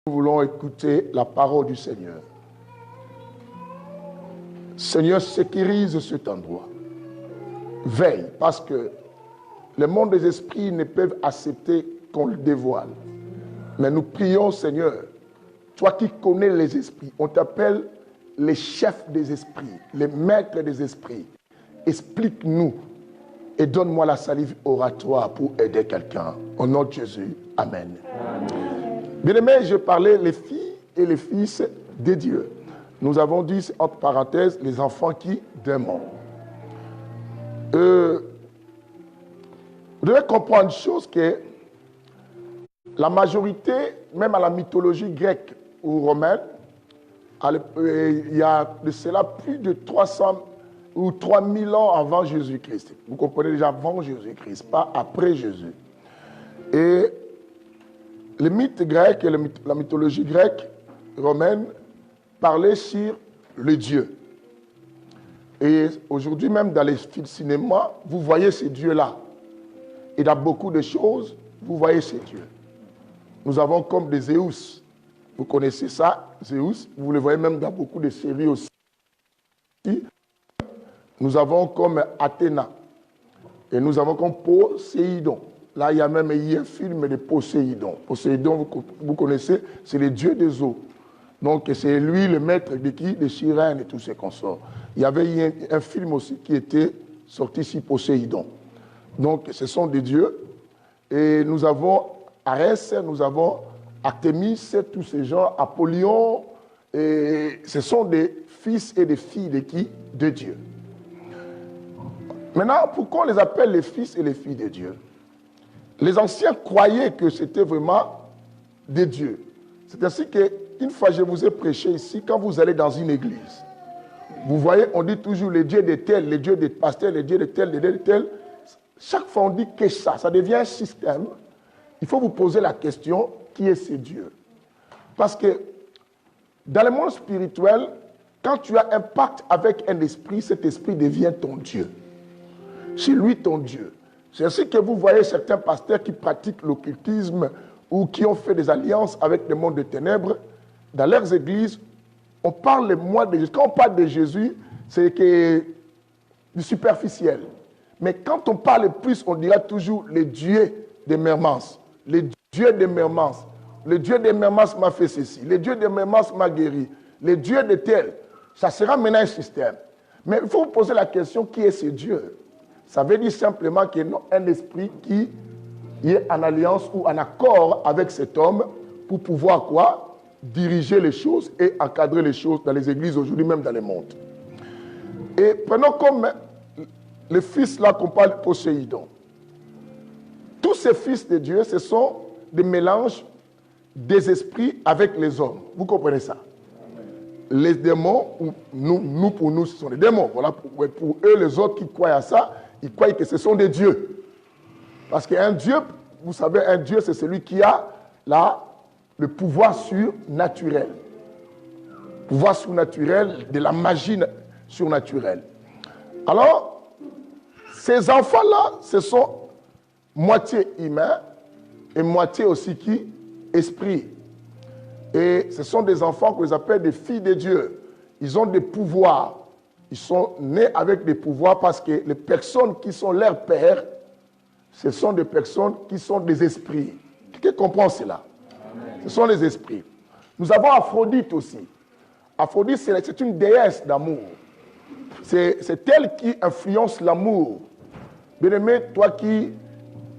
Nous voulons écouter la parole du Seigneur. Seigneur, sécurise cet endroit. Veille, parce que le monde des esprits ne peuvent accepter qu'on le dévoile. Mais nous prions, Seigneur, toi qui connais les esprits, on t'appelle les chefs des esprits, les maîtres des esprits. Explique-nous et donne-moi la salive oratoire pour aider quelqu'un. Au nom de Jésus, Amen. Bien-aimés, je parlais les filles et les fils de Dieu. Nous avons dit, entre parenthèses, les enfants qui démons. Vous devez comprendre une chose, que la majorité, même à la mythologie grecque ou romaine, il y a de cela plus de 300 ou 3000 ans avant Jésus-Christ. Vous comprenez déjà, avant Jésus-Christ, pas après Jésus. Et les mythes grecs et la mythologie grecque, romaine, parlaient sur le Dieu. Et aujourd'hui même, dans les films de cinéma, vous voyez ces dieux-là. Et dans beaucoup de choses, vous voyez ces dieux. Nous avons comme des Zeus. Vous connaissez ça, Zeus. Vous le voyez même dans beaucoup de séries aussi. Nous avons comme Athéna. Et nous avons comme Poséidon. Là, il y a même un film de Poséidon. Poséidon, vous connaissez, c'est le dieu des eaux. Donc, c'est lui le maître de qui? Des sirènes et tous ses consorts. Il y avait un film aussi qui était sorti sur Poséidon. Donc, ce sont des dieux. Et nous avons Arès, nous avons Artémis, tous ces gens, Apollyon. Et ce sont des fils et des filles de qui? De Dieu. Maintenant, pourquoi on les appelle les fils et les filles de Dieu? Les anciens croyaient que c'était vraiment des dieux. C'est ainsi qu'une fois je vous ai prêché ici, quand vous allez dans une église, vous voyez, on dit toujours les dieux de tel, les dieux des pasteurs, les dieux de tel, les dieux de tel. Chaque fois on dit que ça devient un système. Il faut vous poser la question, qui est ce Dieu? Parce que dans le monde spirituel, quand tu as un pacte avec un esprit, cet esprit devient ton Dieu. C'est lui ton Dieu. C'est ainsi que vous voyez certains pasteurs qui pratiquent l'occultisme ou qui ont fait des alliances avec le monde des ténèbres. Dans leurs églises, on parle moins de Jésus. Quand on parle de Jésus, c'est du superficiel. Mais quand on parle plus, on dira toujours le Dieu des Mermans. Le Dieu des Mermans. Le Dieu des Mermans m'a fait ceci. Le Dieu des Mermans m'a guéri. Le Dieu de tel. Ça sera maintenant un système. Mais il faut vous poser la question, qui est ce Dieu? Ça veut dire simplement qu'il y a un esprit qui est en alliance ou en accord avec cet homme pour pouvoir quoi? Diriger les choses et encadrer les choses dans les églises aujourd'hui, même dans le monde. Et prenons comme le fils là qu'on parle de Poséidon. Tous ces fils de Dieu, ce sont des mélanges des esprits avec les hommes. Vous comprenez ça? Les démons, nous pour nous, ce sont des démons. Voilà, pour eux, les autres qui croient à ça, ils croient que ce sont des dieux. Parce qu'un dieu, vous savez, un dieu, c'est celui qui a le pouvoir surnaturel. Pouvoir surnaturel, de la magie surnaturelle. Alors, ces enfants-là, ce sont moitié humains et moitié aussi qui? Esprit. Et ce sont des enfants qu'on appelle des filles de Dieu. Ils ont des pouvoirs. Ils sont nés avec des pouvoirs parce que les personnes qui sont leurs pères, ce sont des personnes qui sont des esprits. Qui comprend cela? Amen. Ce sont les esprits. Nous avons Aphrodite aussi. Aphrodite, c'est une déesse d'amour. C'est elle qui influence l'amour. Bien-aimé, toi qui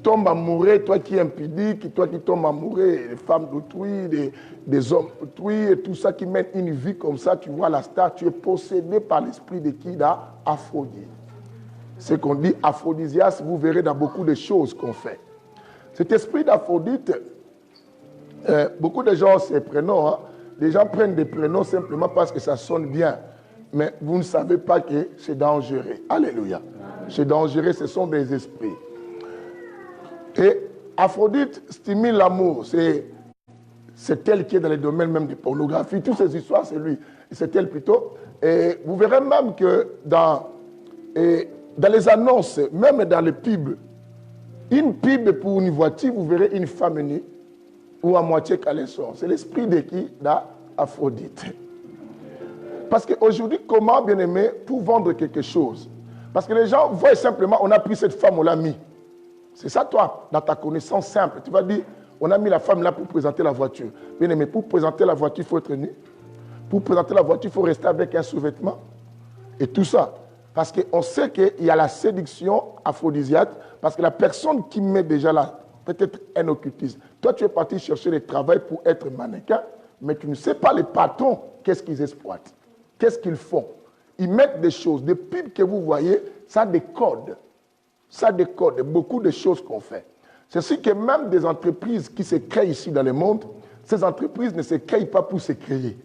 tombes amoureux, toi qui es impudique, toi qui tombes amoureux des femmes d'autrui, des hommes d'autrui, et tout ça qui mène une vie comme ça, tu vois la star, tu es possédé par l'esprit de qui? D'Aphrodite. C'est qu'on dit aphrodisias, vous verrez dans beaucoup de choses qu'on fait. Cet esprit d'Aphrodite, beaucoup de gens ont ces prénoms. Hein. Les gens prennent des prénoms simplement parce que ça sonne bien. Mais vous ne savez pas que c'est dangereux. Alléluia. C'est dangereux, ce sont des esprits. Et Aphrodite stimule l'amour. C'est elle qui est dans les domaines même de pornographie. Toutes ces histoires, c'est lui. C'est elle plutôt. Et vous verrez même que dans les annonces, même dans les pubs, une pub pour une voiture, vous verrez une femme nue. ou à moitié caleçon. C'est l'esprit de qui? D'Aphrodite. Parce qu'aujourd'hui, comment, bien aimé, pour vendre quelque chose? Parce que les gens voient simplement, on a pris cette femme, on l'a mis. C'est ça, toi, dans ta connaissance simple. Tu vas dire, on a mis la femme là pour présenter la voiture. Bien aimé, pour présenter la voiture, il faut être nu. Pour présenter la voiture, il faut rester avec un sous-vêtement. Et tout ça. Parce qu'on sait qu'il y a la séduction aphrodisiaque. Parce que la personne qui met déjà là, peut-être un occultiste. Toi, tu es parti chercher le travail pour être mannequin, mais tu ne sais pas les patrons, qu'est-ce qu'ils exploitent. Qu'est-ce qu'ils font? Ils mettent des choses, des pubs que vous voyez, ça décode. Ça décode beaucoup de choses qu'on fait. C'est ainsi que même des entreprises qui se créent ici dans le monde, ces entreprises ne se créent pas pour se créer.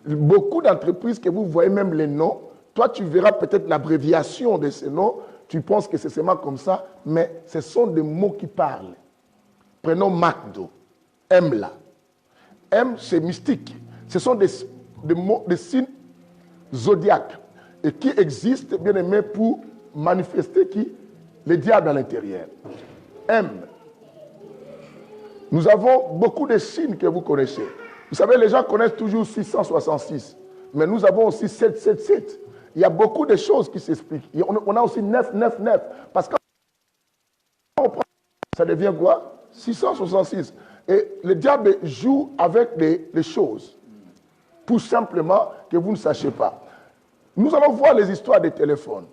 Beaucoup d'entreprises que vous voyez même les noms, toi tu verras peut-être l'abréviation de ces noms, tu penses que c'est seulement comme ça, mais ce sont des mots qui parlent. Prenons McDo, M là. M c'est mystique. Ce sont des mots, des signes zodiaques et qui existent, bien aimé, pour manifester qui? Les diables à l'intérieur. M. Nous avons beaucoup de signes que vous connaissez. Vous savez, les gens connaissent toujours 666, mais nous avons aussi 777. Il y a beaucoup de choses qui s'expliquent. On a aussi 999, parce que ça devient quoi? 666. Et le diable joue avec les choses, pour simplement que vous ne sachiez pas. Nous allons voir les histoires des téléphones.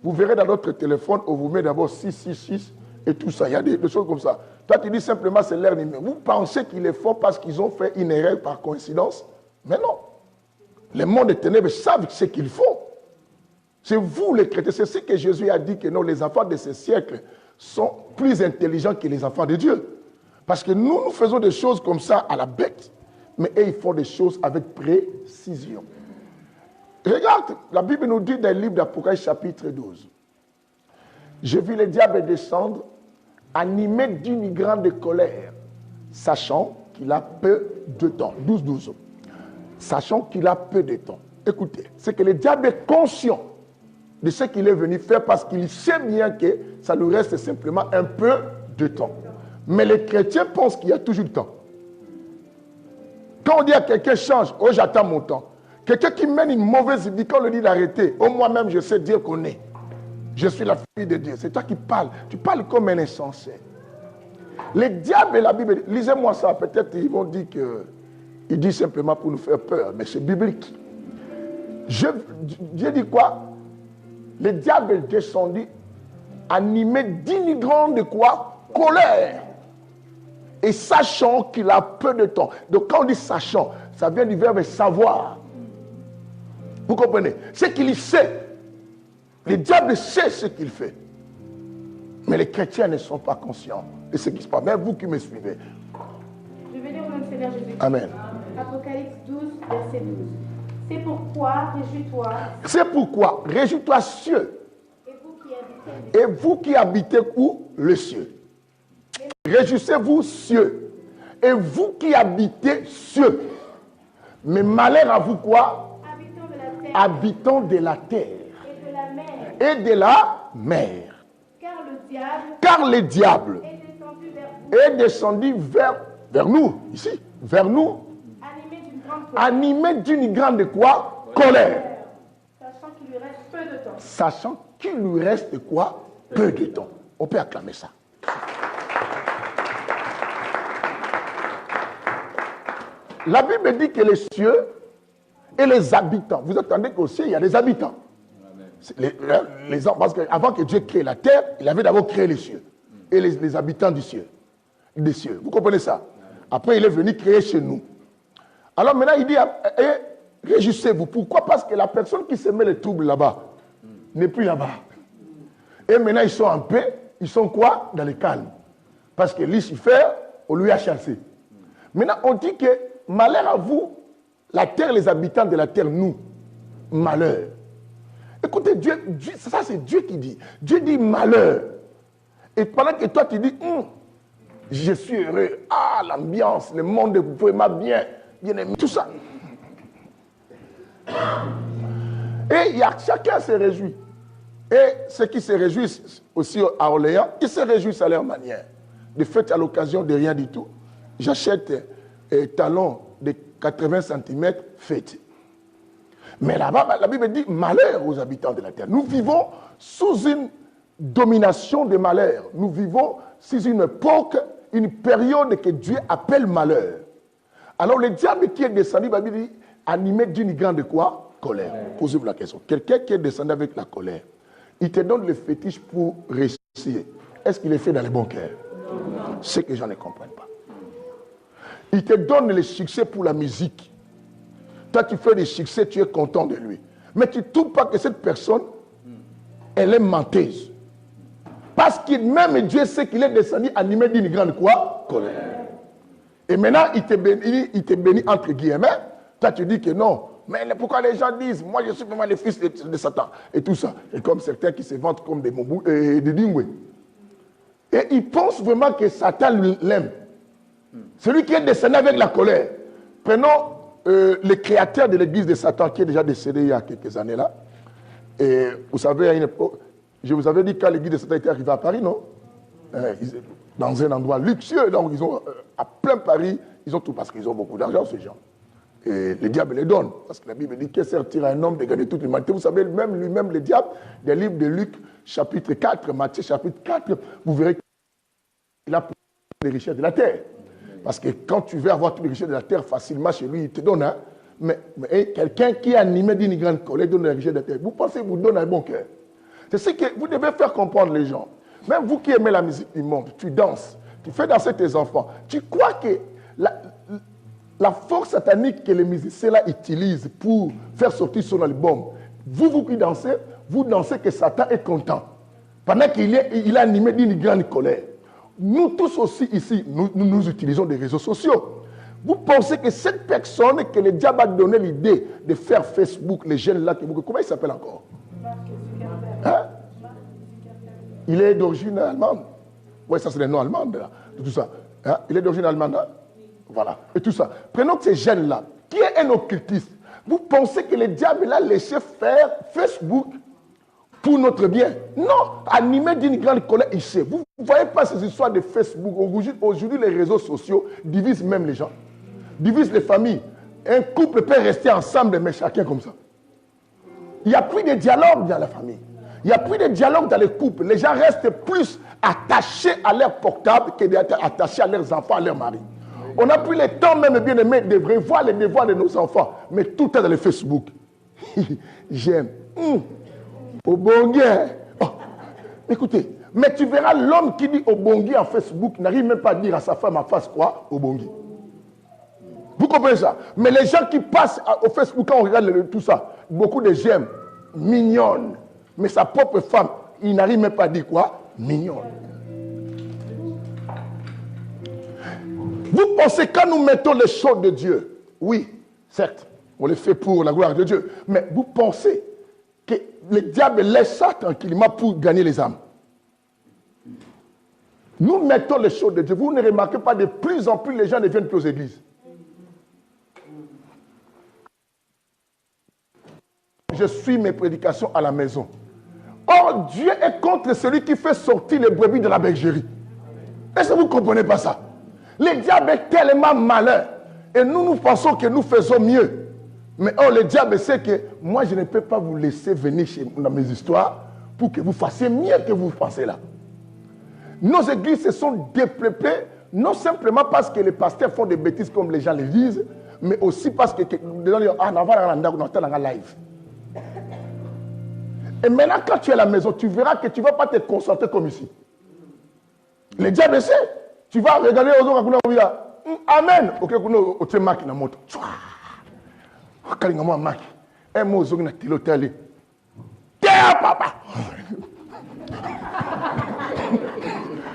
Vous verrez dans notre téléphone, on vous met d'abord 666 et tout ça. Il y a des choses comme ça. Toi, tu dis simplement c'est leur numéro. Vous pensez qu'ils le font parce qu'ils ont fait une erreur par coïncidence? Mais non. Les mondes des ténèbres savent ce qu'ils font. C'est vous les chrétiens. C'est ce que Jésus a dit que non, les enfants de ce siècle sont plus intelligents que les enfants de Dieu. Parce que nous faisons des choses comme ça à la bête. Mais eux, ils font des choses avec précision. Regarde, la Bible nous dit dans le livre d'Apocalypse chapitre 12. Je vis le diable descendre, animé d'une grande colère, sachant qu'il a peu de temps. 12. Sachant qu'il a peu de temps. Écoutez, c'est que le diable est conscient de ce qu'il est venu faire parce qu'il sait bien que ça lui reste simplement un peu de temps. Mais les chrétiens pensent qu'il y a toujours le temps. Quand on dit à quelqu'un change, oh j'attends mon temps. Quelqu'un qui mène une mauvaise vie, quand on le dit d'arrêter, oh moi-même je sais dire qu'on est. Je suis la fille de Dieu. C'est toi qui parles. Tu parles comme un insensé. Les diables et la Bible, lisez-moi ça, peut-être ils vont dire que il dit simplement pour nous faire peur, mais c'est biblique. Dieu dit quoi? Le diable est descendu, animé d'une grande quoi? Colère. Et sachant qu'il a peu de temps. Donc quand on dit sachant, ça vient du verbe savoir. Vous comprenez? C'est qu'il sait. Le diable sait ce qu'il fait. Mais les chrétiens ne sont pas conscients de ce qui se passe. Même vous qui me suivez. Je vais lire au nom du Seigneur Jésus. Amen. Apocalypse 12, verset 12. C'est pourquoi, réjouis-toi. C'est pourquoi, réjouis-toi cieux. Et vous qui habitez où? Le cieux. Réjouissez-vous cieux. Et vous qui habitez cieux. Mais malheur à vous quoi? Habitants de la terre. Et de la mer. Car le diable est descendu vers nous, ici, vers nous, animé d'une grande quoi? Colère. Sachant qu'il lui reste peu de temps. Sachant qu'il lui reste quoi? Peu de temps. On peut acclamer ça. La Bible dit que les cieux et les habitants, vous attendez qu'au ciel, il y a des habitants. Parce qu'avant que Dieu crée la terre, il avait d'abord créé les cieux. Et les habitants des cieux. Vous comprenez ça? Après, il est venu créer chez nous. Alors maintenant, il dit, réjouissez-vous. Pourquoi? Parce que la personne qui se met les troubles là-bas n'est plus là-bas. Et maintenant, ils sont en paix. Ils sont quoi? Dans le calme. Parce que Lucifer, on lui a chassé. Maintenant, on dit que malheur à vous, la terre, les habitants de la terre, nous, malheur. Écoutez, Dieu, ça c'est Dieu qui dit. Dieu dit malheur. Et pendant que toi tu dis, je suis heureux, ah l'ambiance, le monde est vraiment bien aimé, tout ça. Et chacun se réjouit. Et ceux qui se réjouissent aussi à Orléans, ils se réjouissent à leur manière. De fait, à l'occasion de rien du tout, j'achète un talon de 80 cm fait. Mais là-bas, la Bible dit malheur aux habitants de la terre. Nous vivons sous une domination des malheurs. Nous vivons sous une époque, une période que Dieu appelle malheur. Alors le diable qui est descendu, la Bible dit, animé d'une grande quoi? Colère. Posez-vous la question. Quelqu'un qui est descendu avec la colère, il te donne le fétiche pour réussir. Est-ce qu'il est fait dans les bons cœurs? C'est que les gens ne comprennent pas. Il te donne le succès pour la musique. Toi, tu fais des succès, tu es content de lui. Mais tu ne trouves pas que cette personne, elle est menteuse. Parce que même Dieu sait qu'il est descendu animé d'une grande quoi? Colère. Et maintenant, il te bénit entre guillemets. Toi, tu dis que non. Mais pourquoi les gens disent, moi je suis vraiment le fils de Satan. Et tout ça. Et comme certains qui se vantent comme des Mobu et des Dingwe. Et ils pensent vraiment que Satan l'aime. Celui qui est descendu avec la colère. Prenons le créateur de l'église de Satan qui est déjà décédé il y a quelques années là. Et vous savez, à une époque, je vous avais dit quand l'église de Satan était arrivée à Paris, non? Dans un endroit luxueux, donc ils ont à plein Paris, ils ont tout parce qu'ils ont beaucoup d'argent ces gens. Et le diable les donne. Parce que la Bible dit que servir à un homme de gagner toute l'humanité. Vous savez, même lui-même, le diable, des livres de Luc, chapitre 4, Matthieu, chapitre 4, vous verrez qu'il a les richesses de la terre. Parce que quand tu veux avoir toutes les richesses de la terre facilement chez lui, il te donne. Hein? Mais quelqu'un qui est animé d'une grande colère donne les richesses de la terre. Vous pensez qu'il vous donne un bon cœur. C'est ce que vous devez faire comprendre les gens. Même vous qui aimez la musique du monde, tu danses, tu fais danser tes enfants. Tu crois que la force satanique que les musiciens là utilisent pour faire sortir son album, vous qui dansez, vous dansez que Satan est content. Pendant qu'il est animé d'une grande colère. Nous tous aussi ici, nous utilisons des réseaux sociaux. Vous pensez que cette personne que le diable a donné l'idée de faire Facebook, les jeunes là, comment il s'appelle encore? Hein? Il est d'origine allemande. Oui, ça c'est le nom allemand, là, de tout ça. Hein? Il est d'origine allemande. Hein? Voilà. Et tout ça. Prenons ces jeunes-là, qui est un occultiste. Vous pensez que le diable l'a laissé faire Facebook pour notre bien? Non. Animé d'une grande colère, il sait. Vous ne voyez pas ces histoires de Facebook. Aujourd'hui, les réseaux sociaux divisent même les gens. Divisent les familles. Un couple peut rester ensemble, mais chacun comme ça. Il n'y a plus de dialogue dans la famille. Il n'y a plus de dialogue dans les couples. Les gens restent plus attachés à leur portable qu'attachés à leurs enfants, à leur mari. On n'a plus le temps même, bien aimé, de revoir les devoirs de nos enfants. Mais tout est dans le Facebook. J'aime. Obongi. Oh. Écoutez, mais tu verras l'homme qui dit Obongi en Facebook n'arrive même pas à dire à sa femme en face quoi? Obongi. Vous comprenez ça? Mais les gens qui passent au Facebook, quand on regarde tout ça, beaucoup de j'aime, mignonne. Mais sa propre femme, il n'arrive même pas à dire quoi? Mignonne. Vous pensez quand nous mettons les choses de Dieu, oui, certes, on les fait pour la gloire de Dieu, mais vous pensez que le diable laisse ça tranquillement pour gagner les âmes? Nous mettons les choses de Dieu. Vous ne remarquez pas de plus en plus les gens ne viennent plus aux églises. Je suis mes prédications à la maison. Or, Dieu est contre celui qui fait sortir les brebis de la bergerie. Est-ce que vous ne comprenez pas ça? Le diable est tellement malin. Et nous pensons que nous faisons mieux. Mais oh, le diable sait que moi, je ne peux pas vous laisser venir dans mes histoires pour que vous fassiez mieux que vous pensez là. Nos églises se sont dépeuplées, non simplement parce que les pasteurs font des bêtises comme les gens le disent, mais aussi parce que les gens disent « Ah, on va dans live ». Et maintenant, quand tu es à la maison, tu verras que tu ne vas pas te concentrer comme ici. Le diable sait. Tu vas regarder aux autres, Amen. Ok, tu marques dans la moto. Quand tu as marqué, un mot aux autres, tu as dit, tiens, papa.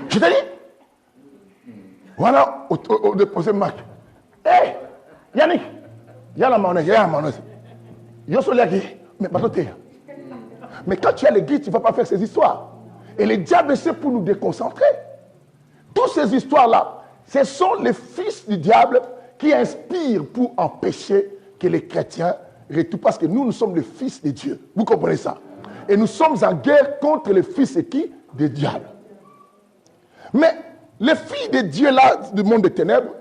Je t'ai dit. Voilà, au déposé marque. Hé, Yannick, il y a la manette, il y a la manette. Il y a celui qui, mais pas toi. Mais quand tu es à l'église, tu ne vas pas faire ces histoires. Et le diable, c'est pour nous déconcentrer. Toutes ces histoires-là, ce sont les fils du diable qui inspirent pour empêcher que les chrétiens retournent. Parce que nous sommes les fils de Dieu. Vous comprenez ça? Et nous sommes en guerre contre les fils et qui? Des diables. Mais les filles de Dieu là, du monde des ténèbres,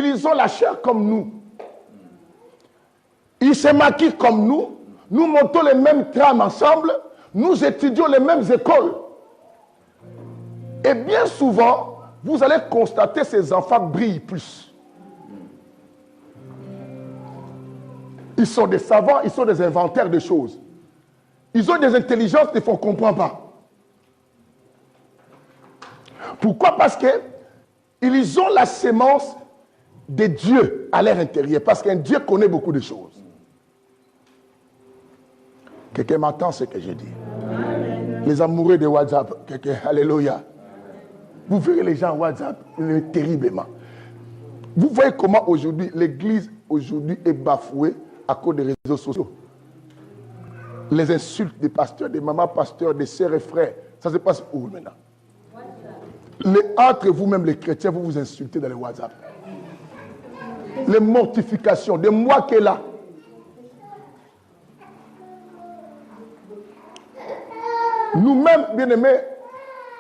ils ont la chair comme nous. Ils se maquillent comme nous. Nous montons les mêmes trames ensemble. Nous étudions les mêmes écoles. Et bien souvent, vous allez constater que ces enfants brillent plus. Ils sont des savants, ils sont des inventaires de choses. Ils ont des intelligences qu'il ne comprend pas. Pourquoi? Parce qu'ils ont la sémence de Dieu à leur intérieur. Parce qu'un Dieu connaît beaucoup de choses. Quelqu'un m'entend ce que je dis? Amen. Les amoureux de WhatsApp, alléluia. Vous verrez les gens WhatsApp terriblement. Vous voyez comment aujourd'hui, l'église aujourd'hui est bafouée à cause des réseaux sociaux. Les insultes des pasteurs, des mamans pasteurs, des sœurs et frères, ça se passe où maintenant? Entre vous-même les chrétiens, vous vous insultez dans les WhatsApp. Les mortifications, des mois qu'elle est là. Nous-mêmes, bien-aimés,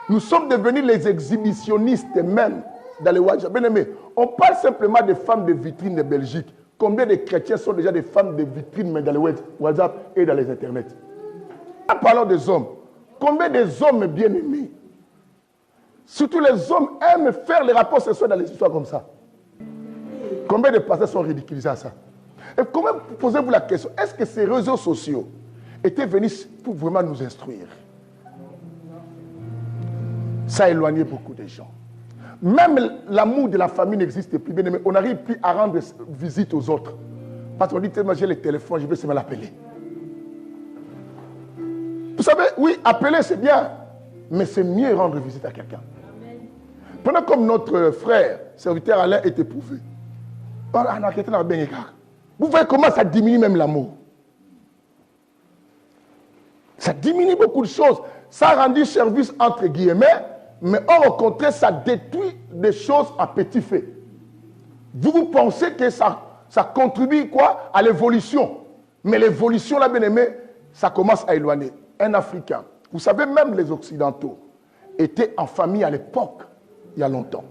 nous sommes devenus les exhibitionnistes même dans les WhatsApp. Bien-aimés, on parle simplement des femmes de vitrine de Belgique. Combien de chrétiens sont déjà des femmes de vitrine mais dans les WhatsApp et dans les internets? En parlant des hommes, combien des hommes bien-aimés, surtout les hommes, aiment faire les rapports sexuels dans les histoires comme ça? Combien de pasteurs sont ridiculisés à ça? Et comment posez-vous la question, est-ce que ces réseaux sociaux étaient venus pour vraiment nous instruire? Ça a éloigné beaucoup de gens. Même l'amour de la famille n'existe plus. Bien aimé, on n'arrive plus à rendre visite aux autres. Parce qu'on dit tellement j'ai le téléphone, je vais seulement l'appeler. Vous savez, oui, appeler c'est bien, mais c'est mieux rendre visite à quelqu'un. Pendant comme notre frère, serviteur Alain, est éprouvé. Vous voyez comment ça diminue même l'amour. Ça diminue beaucoup de choses. Ça a rendu service entre guillemets, mais au contraire, ça détruit des choses à petit feu. Vous pensez que ça contribue quoi? À l'évolution. Mais l'évolution, là, bien aimé, ça commence à éloigner. Un Africain, vous savez, même les Occidentaux étaient en famille à l'époque, il y a longtemps.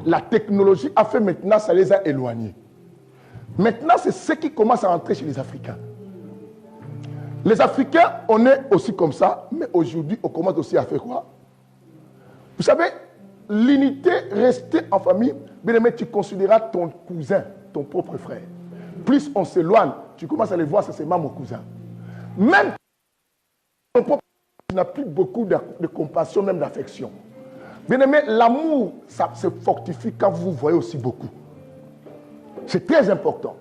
La technologie a fait maintenant, ça les a éloignés. Maintenant, c'est ce qui commence à entrer chez les Africains. Les Africains, on est aussi comme ça, mais aujourd'hui, on commence aussi à faire quoi? Vous savez, l'unité, rester en famille, bien aimé, tu considéras ton cousin, ton propre frère. Plus on s'éloigne, tu commences à les voir, c'est seulement mon cousin. Même ton propre frère, tu n'as plus beaucoup de compassion, même d'affection. Bien aimé, l'amour, ça se fortifie quand vous voyez aussi beaucoup. C'est très important.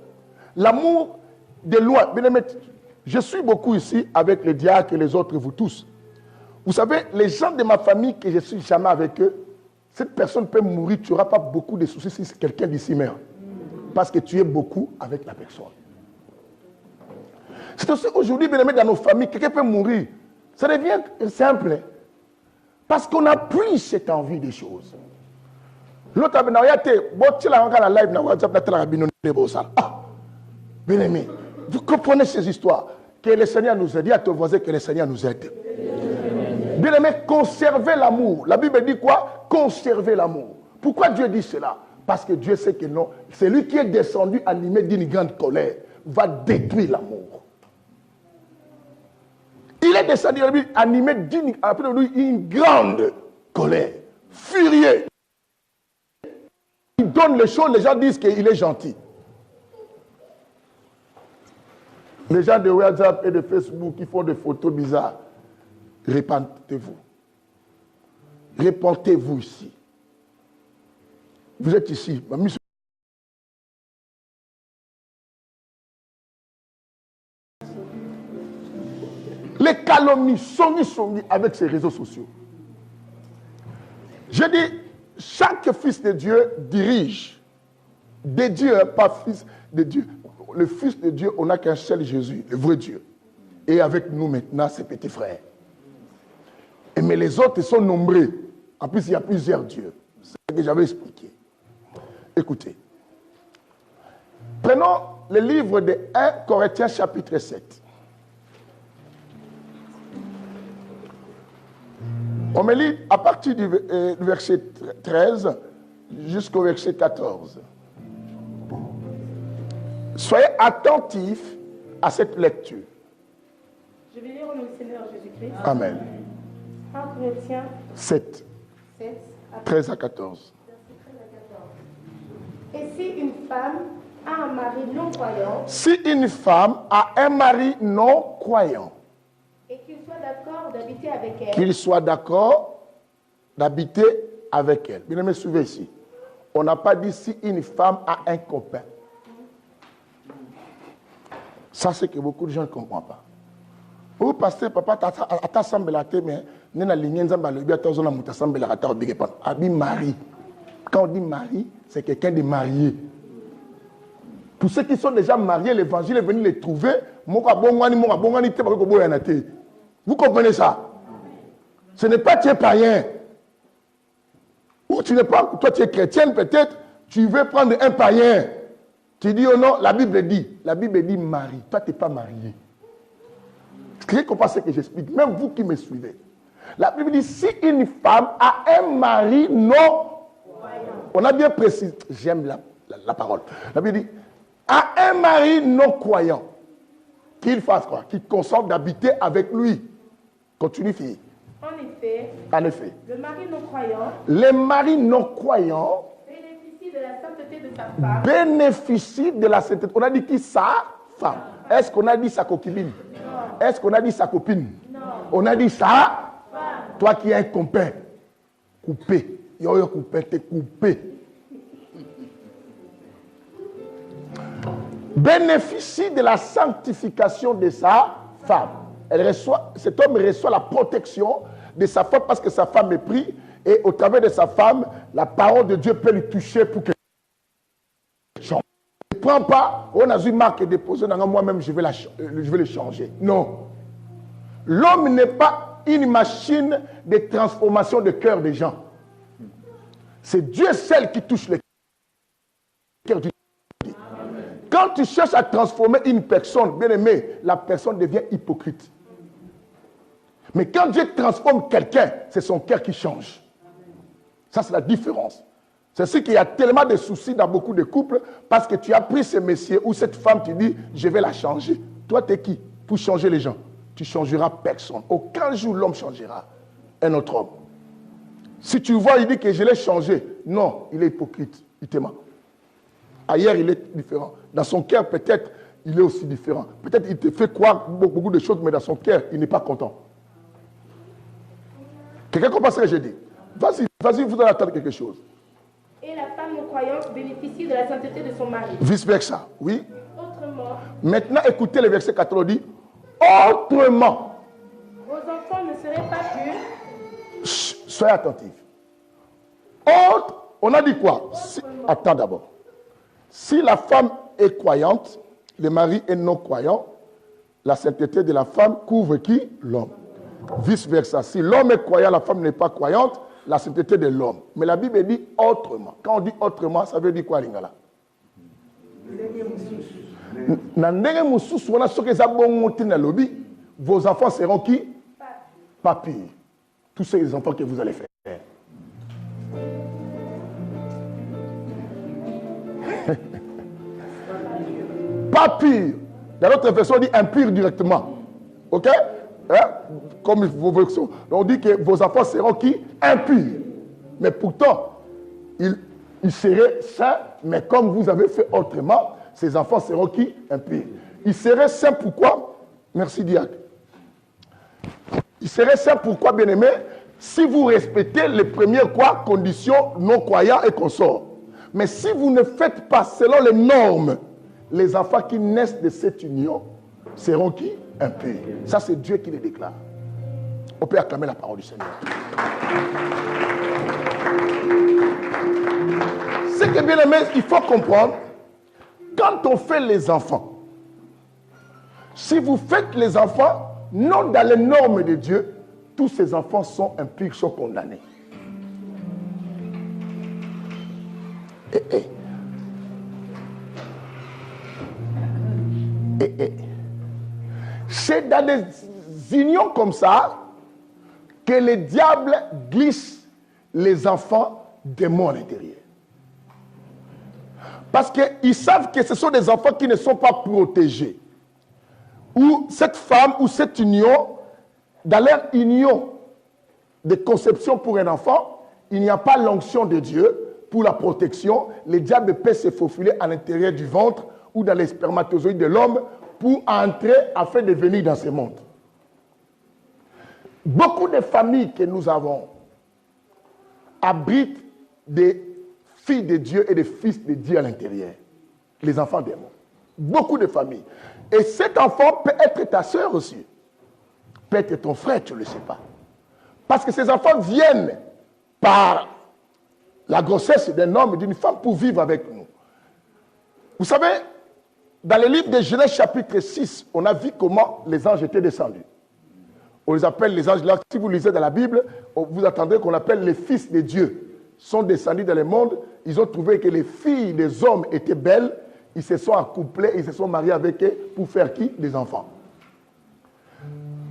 L'amour de loin, bien aimé, je suis beaucoup ici avec les diacres et les autres, vous tous. Vous savez, les gens de ma famille que je ne suis jamais avec eux, cette personne peut mourir, tu n'auras pas beaucoup de soucis si c'est quelqu'un d'ici meurt. Parce que tu es beaucoup avec la personne. C'est aussi aujourd'hui, bien aimé, dans nos familles, quelqu'un peut mourir. Ça devient simple. Parce qu'on n'a plus cette envie des choses. L'autre a bien aimé, vous comprenez ces histoires. Que le Seigneur nous aide. Dis à ton voisin que le Seigneur nous aide. Bien aimé, conservez l'amour. La Bible dit quoi? Conservez l'amour. Pourquoi Dieu dit cela? Parce que Dieu sait que non. C'est lui qui est descendu animé d'une grande colère. Va détruire l'amour. Il est descendu animé d'une grande colère. Furieux. Il donne les choses, les gens disent qu'il est gentil. Les gens de WhatsApp et de Facebook qui font des photos bizarres, répentez-vous. Répentez-vous ici. Vous êtes ici. Les calomnies sont avec ces réseaux sociaux. Je dis, chaque fils de Dieu dirige. De Dieu, pas fils de Dieu. Le Fils de Dieu, on n'a qu'un seul Jésus, le vrai Dieu. Et avec nous maintenant, ses petits frères. Mais les autres sont nombreux. En plus, il y a plusieurs dieux. C'est ce que j'avais expliqué. Écoutez. Prenons le livre de 1 Corinthiens chapitre 7. On me lit à partir du verset 13 jusqu'au verset 14. Soyez attentifs à cette lecture. Je vais lire au nom du Seigneur Jésus-Christ. Amen. 1 Corinthiens 7, 7, 13 à 14. Et si une femme a un mari non croyant, Si une femme a un mari non croyant, et qu'il soit d'accord d'habiter avec elle, qu'il soit d'accord d'habiter avec elle. Bien aimé, suivez ici. On n'a pas dit si une femme a un copain. Ça, c'est que beaucoup de gens ne comprennent pas. Oh, pasteur, papa, ta sambela te, mais nena linyenza mbalobi atazona muta sambela ata obige pan. Abi mari. Quand on dit mari, c'est quelqu'un de marié. Pour ceux qui sont déjà mariés, l'évangile est venu les trouver. Vous comprenez ça? Ce n'est pas tu es païen. Ou tu n'es pas, toi tu es chrétienne peut-être, tu veux prendre un païen. Tu dis oh non, la Bible dit mari. Toi tu n'es pas marié. Vous comprenez ce que j'explique? Même vous qui me suivez. La Bible dit si une femme a un mari non, on a bien précisé, j'aime la parole. La Bible dit a un mari non croyant, qu'il fasse quoi? Qu'il consente d'habiter avec lui. Continue, fille. En effet, le mari non croyant, les maris non croyants bénéficie de la sainteté de sa femme. Bénéficie de la sainteté. On a dit qui? Sa femme. Est-ce qu'on a dit sa concubine? Non. Est-ce qu'on a dit sa copine? Non. On a dit sa femme. Toi qui es un copain, coupé. Yo coupé, t'es coupé. Bénéficie de la sanctification de sa femme. Cet homme reçoit la protection de sa femme parce que sa femme est prise et au travers de sa femme, la parole de Dieu peut lui toucher pour que change. Ne prends pas, on a eu marque et déposé dans moi-même, je vais le changer. Non. L'homme n'est pas une machine de transformation de cœur des gens. C'est Dieu seul qui touche le cœur du monde. Quand tu cherches à transformer une personne, bien aimé, la personne devient hypocrite. Mais quand Dieu transforme quelqu'un, c'est son cœur qui change. Ça, c'est la différence. C'est ce qu'il y a tellement de soucis dans beaucoup de couples parce que tu as pris ce monsieur ou cette femme, tu dis, je vais la changer. Toi, tu es qui pour changer les gens? Tu ne changeras personne. Aucun jour, l'homme changera un autre homme. Si tu vois, il dit que je l'ai changé. Non, il est hypocrite. Il te ment. Ailleurs, il est différent. Dans son cœur, peut-être, il est aussi différent. Peut-être il te fait croire beaucoup de choses, mais dans son cœur, il n'est pas content. Quelqu'un comprend ce que j'ai dit? Vas-y, vous allez attendre quelque chose. Et la femme non croyante bénéficie de la sainteté de son mari. Vice versa, oui. Autrement. Maintenant, écoutez le verset 14, dit autrement. Vos enfants ne seraient pas purs. Soyez attentifs. On a dit quoi? Attends d'abord. Si la femme est croyante, le mari est non croyant, la sainteté de la femme couvre qui? L'homme. Vice versa. Si l'homme est croyant, la femme n'est pas croyante, la sainteté de l'homme. Mais la Bible dit autrement. Quand on dit autrement, ça veut dire quoi, Lingala? Vos enfants seront qui? Pas pires. Tous ces enfants que vous allez faire. Pas pire. Dans l'autre version, on dit impur directement. Ok? Hein? Comme vos versions. On dit que vos enfants seront qui? Impurs. Mais pourtant, ils seraient saints, mais comme vous avez fait autrement, ces enfants seront qui? Impurs. Ils seraient saints pourquoi? Merci Diac. Ils seraient saints pourquoi, bien-aimés? Si vous respectez les premières quoi? Conditions non croyants et consorts. Mais si vous ne faites pas selon les normes, les enfants qui naissent de cette union seront qui? Impurs. Ça, c'est Dieu qui les déclare. On peut acclamer la parole du Seigneur. Ce que, bien aimé, il faut comprendre, quand on fait les enfants, si vous faites les enfants, non dans les normes de Dieu, tous ces enfants sont impurs, sont condamnés. C'est dans des unions comme ça que le diable glisse les enfants démons à l'intérieur. Parce qu'ils savent que ce sont des enfants qui ne sont pas protégés. Ou cette femme ou cette union, dans leur union de conception pour un enfant, il n'y a pas l'onction de Dieu pour la protection. Le diable peut se faufiler à l'intérieur du ventre ou dans les spermatozoïdes de l'homme pour entrer afin de venir dans ce monde. Beaucoup de familles que nous avons abritent des filles de Dieu et des fils de Dieu à l'intérieur. Les enfants démons. Beaucoup de familles. Et cet enfant peut être ta soeur aussi. Peut être ton frère, tu ne le sais pas. Parce que ces enfants viennent par la grossesse d'un homme et d'une femme pour vivre avec nous. Vous savez, dans le livre de Genèse chapitre 6, on a vu comment les anges étaient descendus. On les appelle les anges. Là, si vous lisez dans la Bible, vous attendez qu'on appelle les fils de Dieu. Sont descendus dans le monde, ils ont trouvé que les filles des hommes étaient belles, ils se sont accouplés, ils se sont mariés avec eux pour faire qui? Des enfants.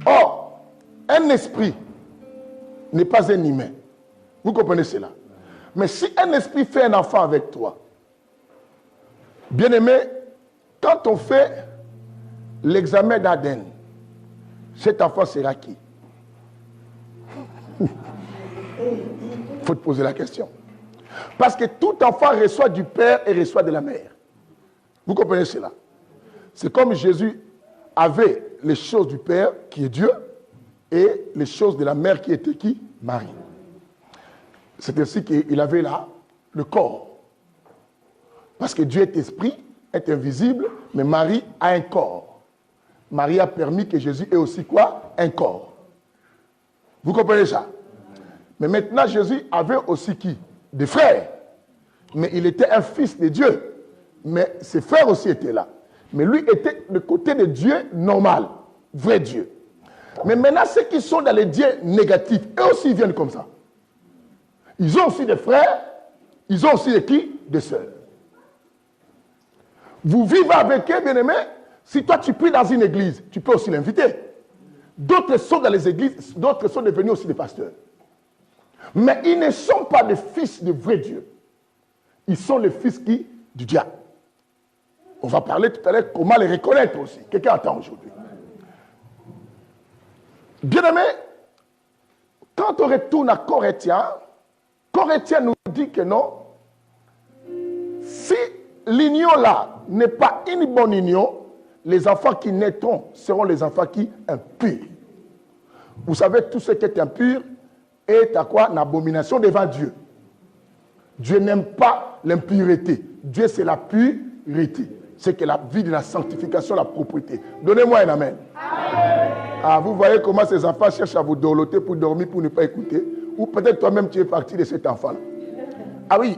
Or, un esprit n'est pas un humain. Vous comprenez cela? Mais si un esprit fait un enfant avec toi, bien aimé, quand on fait l'examen d'ADN, cet enfant sera qui? Il faut te poser la question. Parce que tout enfant reçoit du père et reçoit de la mère. Vous comprenez cela? C'est comme Jésus avait les choses du père, qui est Dieu, et les choses de la mère, qui était qui? Marie. C'est ainsi qu'il avait là le corps. Parce que Dieu est esprit, est invisible, mais Marie a un corps. Marie a permis que Jésus ait aussi quoi? Un corps. Vous comprenez ça? Mais maintenant, Jésus avait aussi qui? Des frères. Mais il était un fils de Dieu. Mais ses frères aussi étaient là. Mais lui était du côté de Dieu normal, vrai Dieu. Mais maintenant, ceux qui sont dans les dieux négatifs, eux aussi viennent comme ça. Ils ont aussi des frères, ils ont aussi des qui? Des sœurs. Vous vivez avec eux, bien-aimés. Si toi tu pries dans une église, tu peux aussi l'inviter. D'autres sont dans les églises, d'autres sont devenus aussi des pasteurs. Mais ils ne sont pas des fils de vrai Dieu. Ils sont les fils qui? Du diable. On va parler tout à l'heure comment les reconnaître aussi. Quelqu'un attend aujourd'hui. Bien-aimé, quand on retourne à Corinthiens, Corinthiens nous dit que non. Si l'union là n'est pas une bonne union, les enfants qui naîtront seront les enfants qui? Impurs. Vous savez, tout ce qui est impur est à quoi? Une abomination devant Dieu. Dieu n'aime pas l'impureté. Dieu, c'est la pureté. C'est que la vie de la sanctification, la propreté. Donnez-moi un amen. Amen. Ah, vous voyez comment ces enfants cherchent à vous dorloter pour dormir, pour ne pas écouter. Ou peut-être toi-même, tu es parti de cet enfant-là. Ah oui,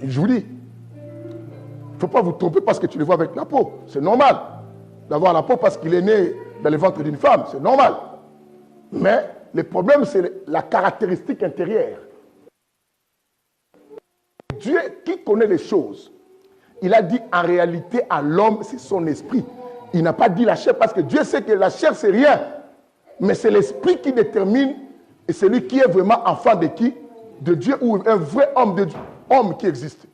je vous dis, il ne faut pas vous tromper parce que tu le vois avec la peau. C'est normal d'avoir la peau parce qu'il est né dans le ventre d'une femme. C'est normal. Mais le problème, c'est la caractéristique intérieure. Dieu qui connaît les choses, il a dit en réalité à l'homme, c'est son esprit. Il n'a pas dit la chair parce que Dieu sait que la chair, c'est rien. Mais c'est l'esprit qui détermine et celui qui est vraiment enfant de qui? De Dieu ou un vrai homme de Dieu, homme qui existe.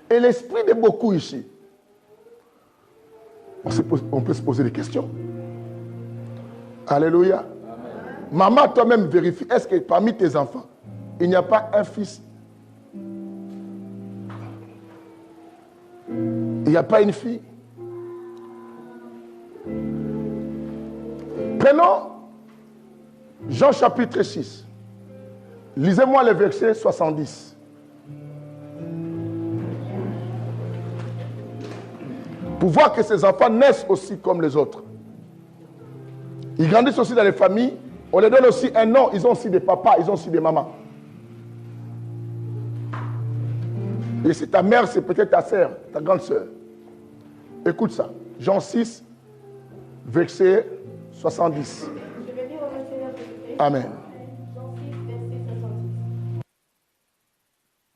Et l'esprit de beaucoup ici, on peut se poser des questions. Alléluia. Amen. Maman, toi-même, vérifie, est-ce que parmi tes enfants, il n'y a pas un fils? Il n'y a pas une fille? Prenons Jean chapitre 6. Lisez-moi le verset 70. Pour voir que ces enfants naissent aussi comme les autres. Ils grandissent aussi dans les familles. On les donne aussi un nom. Ils ont aussi des papas, ils ont aussi des mamans. Et c'est ta mère, c'est peut-être ta sœur, ta grande sœur. Écoute ça. Jean 6, verset 70. Je vais lire au verset 9. Amen. Jean 6, verset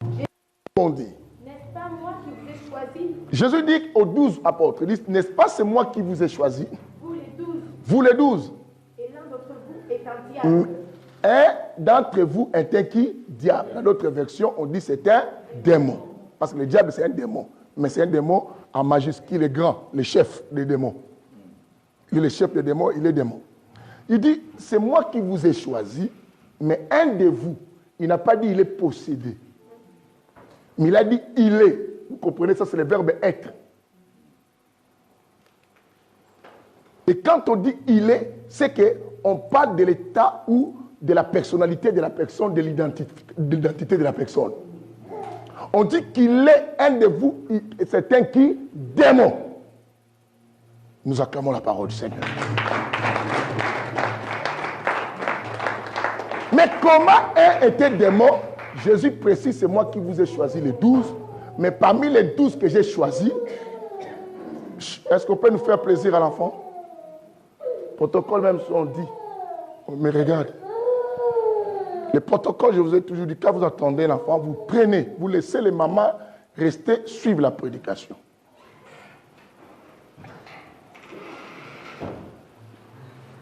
70. On dit. N'est-ce pas moi qui vous ai choisi? Jésus dit aux 12 apôtres, il dit, n'est-ce pas c'est moi qui vous ai choisi? Vous les 12. Vous les 12. Et l'un d'entre vous est un diable. Un d'entre vous était qui? diable. Dans d'autres versions, on dit c'est un démon. Parce que le diable, c'est un démon. Mais c'est un démon en majuscule, il est grand, le chef des démons. Il est le chef des démons, il est démon. Il dit, c'est moi qui vous ai choisi, mais un de vous, il n'a pas dit il est possédé. Mais il a dit il est. Vous comprenez, ça c'est le verbe être. Et quand on dit il est, c'est qu'on parle de l'état ou de la personnalité de la personne, de l'identité de la personne. On dit qu'il est un de vous, c'est un qui? Démon. Nous acclamons la parole du Seigneur. Mais comment était démon? Jésus précise, c'est moi qui vous ai choisi les 12. Mais parmi les 12 que j'ai choisis, est-ce qu'on peut nous faire plaisir à l'enfant? Protocole même, on dit. Mais regarde. Le protocole, je vous ai toujours dit, quand vous entendez l'enfant, vous prenez, vous laissez les mamans rester, suivre la prédication.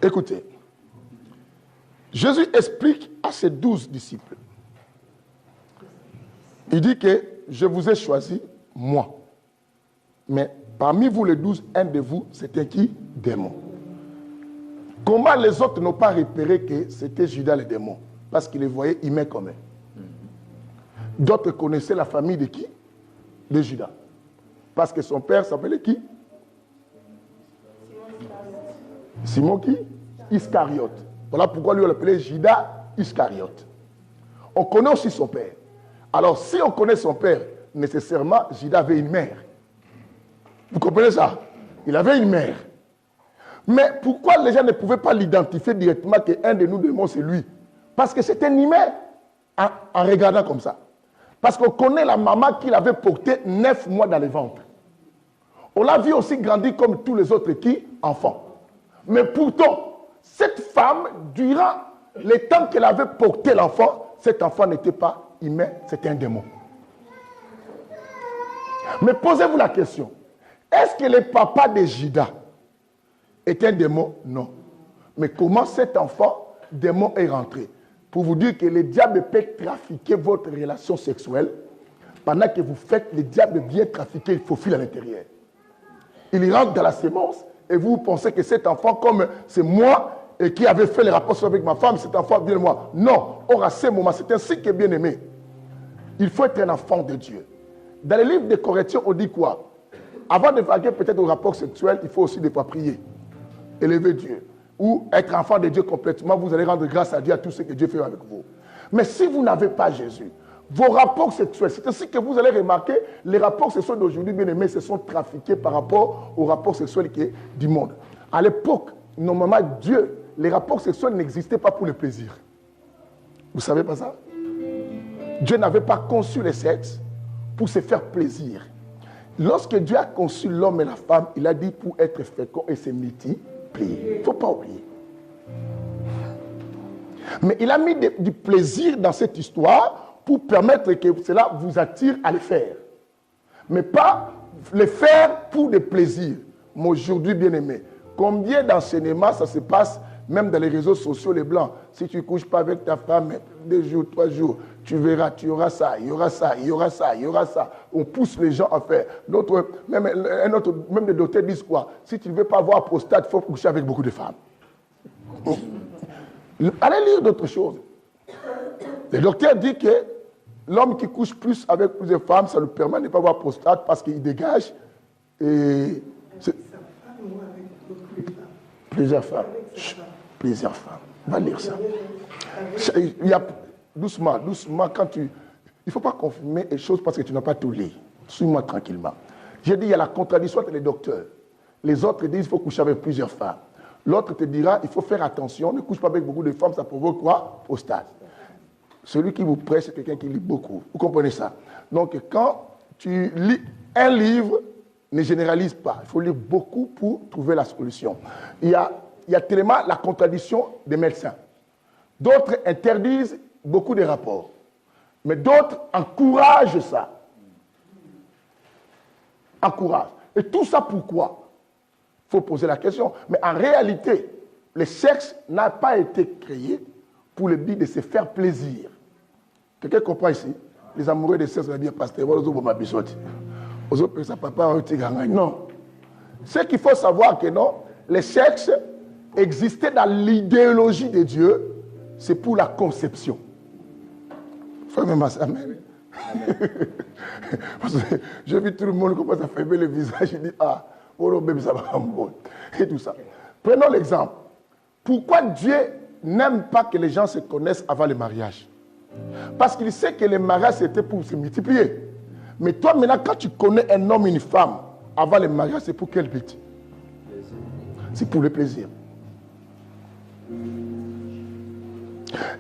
Écoutez, Jésus explique à ses 12 disciples. Il dit que je vous ai choisi, moi. Mais parmi vous les 12, un de vous, c'était qui? Démon. Comment les autres n'ont pas repéré que c'était Judas le démon? Parce qu'ils les voyaient humains comme eux. D'autres connaissaient la famille de qui? De Judas. Parce que son père s'appelait qui? Simon qui? Iscariote. Voilà pourquoi lui on l'appelait Judas Iscariote. On connaît aussi son père. Alors si on connaît son père, nécessairement Judas avait une mère. Vous comprenez ça? Il avait une mère. Mais pourquoi les gens ne pouvaient pas l'identifier directement qu'un de nous démons c'est lui? Parce que c'est un humain en regardant comme ça. Parce qu'on connaît la maman qu'il avait portée 9 mois dans le ventre. On l'a vu aussi grandir comme tous les autres qui? Enfants. Mais pourtant, cette femme, durant le temps qu'elle avait porté l'enfant, cet enfant n'était pas humain, c'était un démon. Mais posez-vous la question, est-ce que le papa de Judas est un démon? Non. Mais comment cet enfant, démon, est rentré? Pour vous dire que le diable peut trafiquer votre relation sexuelle, pendant que vous faites, le diable vient trafiquer, il faufile à l'intérieur. Il rentre dans la sémence, et vous pensez que cet enfant, comme c'est moi, et qui avait fait les rapports avec ma femme, cet enfant vient de moi. Non, or à ce moment, c'est ainsi que bien aimé. Il faut être un enfant de Dieu. Dans les livres de correction, on dit quoi? Avant de vaguer peut-être au rapport sexuel, il faut aussi des fois prier, élever Dieu. Ou être enfant de Dieu complètement, vous allez rendre grâce à Dieu à tout ce que Dieu fait avec vous. Mais si vous n'avez pas Jésus, vos rapports sexuels, c'est ainsi que vous allez remarquer, les rapports sexuels d'aujourd'hui, bien aimés, se sont trafiqués par rapport aux rapports sexuels du monde. À l'époque, normalement, Dieu, les rapports sexuels n'existaient pas pour le plaisir. Vous ne savez pas ça? Dieu n'avait pas conçu le sexe pour se faire plaisir. Lorsque Dieu a conçu l'homme et la femme, il a dit pour être fécond et se multiplier. Il ne faut pas oublier. Mais il a mis du plaisir dans cette histoire pour permettre que cela vous attire à le faire. Mais pas le faire pour des plaisirs. Mais aujourd'hui, bien aimé, combien d'enseignements ça se passe, même dans les réseaux sociaux, les blancs. Si tu ne couches pas avec ta femme 2 jours, 3 jours, tu verras, tu auras ça, il y aura ça, il y aura ça, il y aura ça. On pousse les gens à faire. D'autres, même les docteurs disent quoi? Si tu ne veux pas avoir prostate, il faut coucher avec beaucoup de femmes. Allez lire d'autres choses. Le docteur dit que l'homme qui couche plus avec plusieurs femmes, ça lui permet de ne pas avoir prostate parce qu'il dégage plusieurs femmes. Plusieurs femmes. Va lire ça. Il y a, doucement, quand tu... Il ne faut pas confirmer les choses parce que tu n'as pas tout lu. Suis-moi tranquillement. J'ai dit, il y a la contradiction entre les docteurs. Les autres disent qu'il faut coucher avec plusieurs femmes. L'autre te dira, il faut faire attention, ne couche pas avec beaucoup de femmes, ça provoque quoi? Prostate. Celui qui vous prêche, c'est quelqu'un qui lit beaucoup. Vous comprenez ça? Donc, quand tu lis un livre, ne généralise pas. Il faut lire beaucoup pour trouver la solution. Il y a tellement la contradiction des médecins. D'autres interdisent beaucoup de rapports. Mais d'autres encouragent ça. Encouragent. Et tout ça pourquoi? Il faut poser la question. Mais en réalité, le sexe n'a pas été créé pour le but de se faire plaisir. Quelqu'un comprend ici? Les amoureux de sexe, on va dire, pasteur, non. Ce qu'il faut savoir que non, les sexes existaient dans l'idéologie de Dieu, c'est pour la conception. Frère, même amen. J'ai vu tout le monde commence à fermer le visage et dit ah, ça va et tout ça. Prenons l'exemple. Pourquoi Dieu n'aime pas que les gens se connaissent avant le mariage? Parce qu'il sait que le mariage c'était pour se multiplier. Mais toi maintenant quand tu connais un homme et une femme avant le mariage, c'est pour quel but? C'est pour le plaisir.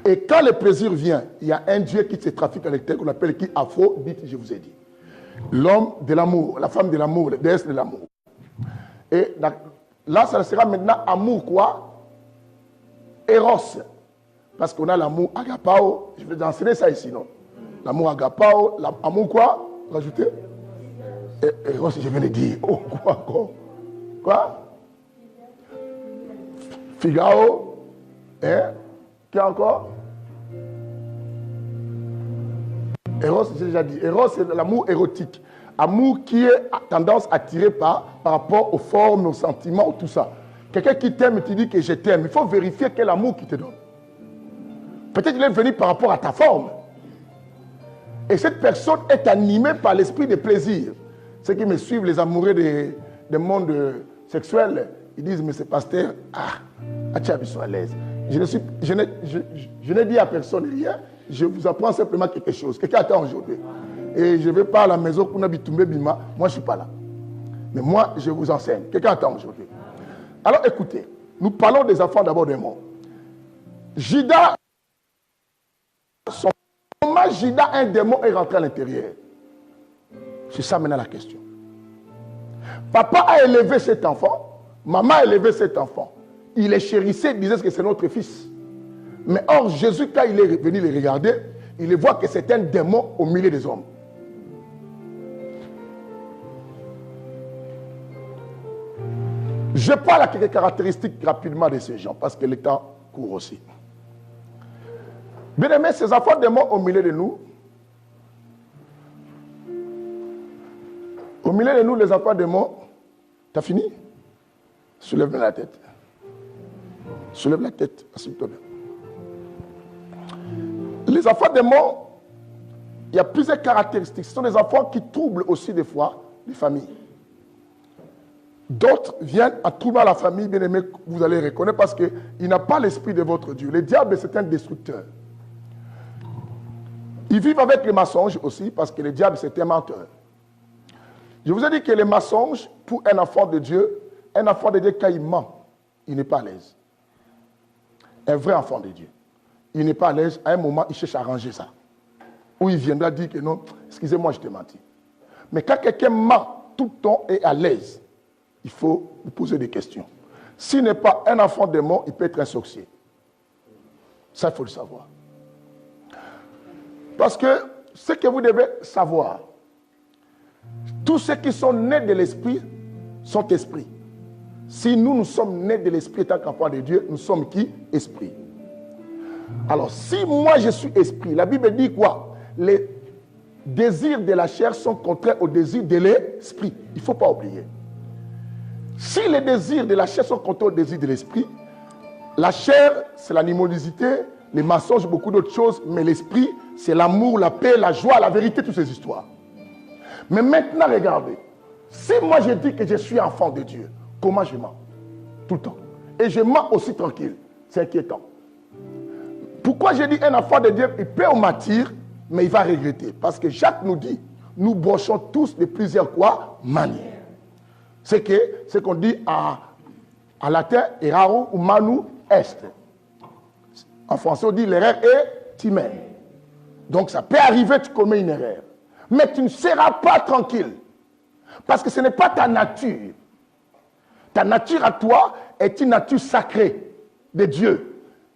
Et quand le plaisir vient, il y a un Dieu qui se trafique avec tel qu'on appelle qui Aphrodite, je vous ai dit. L'homme de l'amour, la femme de l'amour, la déesse de l'amour. Et là, ça sera maintenant amour quoi? Eros. Parce qu'on a l'amour agapao. Je vais enseigner ça ici, non? L'amour agapao, l'amour quoi? Rajoutez. Eros, je viens de dire. Oh, quoi encore? Quoi? Figaro. Hein? Qui encore? Eros, j'ai déjà dit. Eros, c'est l'amour érotique. Amour qui est tendance à tirer par rapport aux formes, aux sentiments, tout ça. Quelqu'un qui t'aime et tu dis que je t'aime. Il faut vérifier quel amour qu'il te donne. Peut-être qu'il est venu par rapport à ta forme. Et cette personne est animée par l'esprit de plaisir. Ceux qui me suivent, les amoureux des mondes sexuels, ils disent, mais c'est pasteur, tu as à l'aise. Je n'ai dit à personne rien, je vous apprends simplement quelque chose. Quelqu'un attend aujourd'hui. Et je ne vais pas à la maison pour Nabitumbe Bima, moi je ne suis pas là. Mais moi, je vous enseigne. Quelqu'un attend aujourd'hui. Alors écoutez, nous parlons des enfants d'abord des morts. Judas, comment Judas, un démon, est rentré à l'intérieur? C'est ça maintenant la question. Papa a élevé cet enfant, maman a élevé cet enfant. Il les chérissait, il disait que c'est notre fils. Mais or, Jésus, quand il est venu les regarder, il voit que c'est un démon au milieu des hommes. Je parle à quelques caractéristiques rapidement de ces gens, parce que le temps court aussi. Bien aimé, ces enfants démons au milieu de nous, les enfants démons, t'as fini? Soulève la tête. Soulève la tête, assieds-toi bien. Les enfants démons, il y a plusieurs caractéristiques. Ce sont des enfants qui troublent aussi des fois les familles. D'autres viennent à troubler la famille, bien aimé, vous allez reconnaître, parce qu'il n'a pas l'esprit de votre Dieu. Le diable, c'est un destructeur. Ils vivent avec les mensonges aussi, parce que le diable, c'est un menteur. Je vous ai dit que les mensonges, pour un enfant de Dieu, quand il ment, il n'est pas à l'aise. Un vrai enfant de Dieu, il n'est pas à l'aise. À un moment, il cherche à arranger ça. Ou il viendra dire que non, excusez-moi, je t'ai menti. Mais quand quelqu'un ment tout le temps et à l'aise, il faut lui poser des questions. S'il n'est pas un enfant démon, il peut être un sorcier. Ça, il faut le savoir. Parce que ce que vous devez savoir, tous ceux qui sont nés de l'esprit sont esprits. Si nous sommes nés de l'esprit en tant qu'enfants de Dieu, nous sommes qui? Esprit. Alors, si moi je suis esprit, la Bible dit quoi? Les désirs de la chair sont contraires aux désirs de l'esprit. Il ne faut pas oublier. Si les désirs de la chair sont contraires aux désirs de l'esprit, la chair, c'est l'animosité, les mensonges, beaucoup d'autres choses, mais l'esprit, c'est l'amour, la paix, la joie, la vérité, toutes ces histoires. Mais maintenant, regardez. Si moi je dis que je suis enfant de Dieu, comment je mens? Tout le temps. Et je mens aussi tranquille. C'est inquiétant. Pourquoi j'ai dit un enfant de Dieu, il peut mentir, mais il va regretter? Parce que Jacques nous dit, nous brochons tous de plusieurs quoi? Manières. C'est ce qu'on dit en latin, erraro ou manu est. En français, on dit l'erreur est timide. Donc ça peut arriver, tu commets une erreur. Mais tu ne seras pas tranquille. Parce que ce n'est pas ta nature. Ta nature à toi est une nature sacrée de Dieu.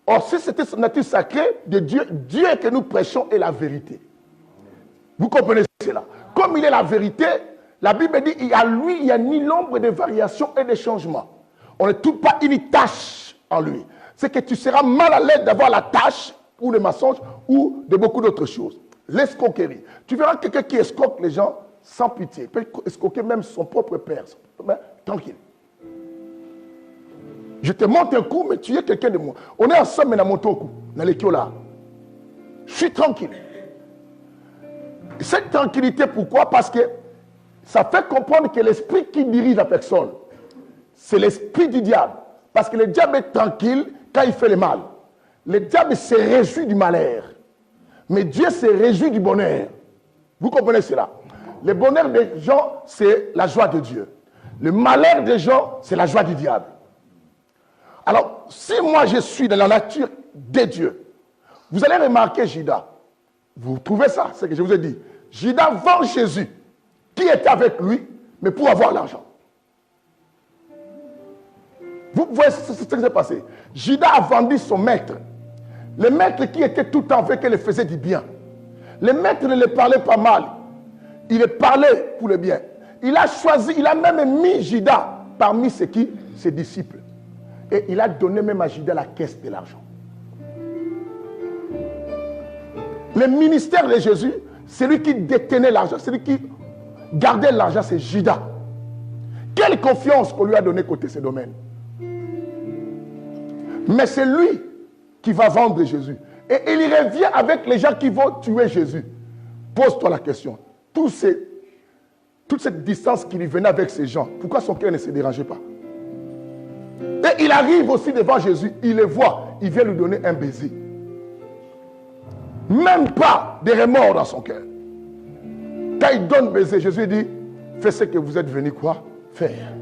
Or, si c'était une nature sacrée de Dieu, Dieu que nous prêchons est la vérité. Vous comprenez cela? Comme il est la vérité, la Bible dit qu'à lui, il n'y a ni l'ombre de variation et de changement. On ne trouve pas une tâche en lui. C'est que tu seras mal à l'aise d'avoir la tâche ou le mensonge, ou de beaucoup d'autres choses. L'escroquerie. Tu verras quelqu'un qui escroque les gens sans pitié. Il peut escroquer même son propre père. Mais tranquille. Je te monte un coup, mais tu es quelqu'un de moi. On est ensemble, mais dans mon coup, dans les là. Je suis tranquille. Cette tranquillité, pourquoi? Parce que ça fait comprendre que l'esprit qui dirige la personne, c'est l'esprit du diable. Parce que le diable est tranquille quand il fait le mal. Le diable se réjouit du malheur. Mais Dieu se réjouit du bonheur. Vous comprenez cela? Le bonheur des gens, c'est la joie de Dieu. Le malheur des gens, c'est la joie du diable. Alors, si moi je suis dans la nature de Dieu, vous allez remarquer Judas. Vous trouvez ça, ce que je vous ai dit. Judas vend Jésus, qui était avec lui, mais pour avoir l'argent. Vous voyez ce qui s'est passé. Judas a vendu son maître. Le maître qui était tout le temps avec elle le faisait du bien. Le maître ne le parlait pas mal. Il le parlait pour le bien. Il a choisi, il a même mis Judas parmi ses disciples. Et il a donné même à Judas la caisse de l'argent. Le ministère de Jésus, celui qui détenait l'argent, celui qui gardait l'argent, c'est Judas. Quelle confiance qu'on lui a donnée côté ces domaines. Mais c'est lui qui va vendre Jésus. Et il y revient avec les gens qui vont tuer Jésus. Pose-toi la question. Toute cette distance qui lui venait avec ces gens, pourquoi son cœur ne se dérangeait pas? Et il arrive aussi devant Jésus, il le voit, il vient lui donner un baiser. Même pas de remords dans son cœur. Quand il donne baiser, Jésus dit, fais ce que vous êtes venu quoi? Faire.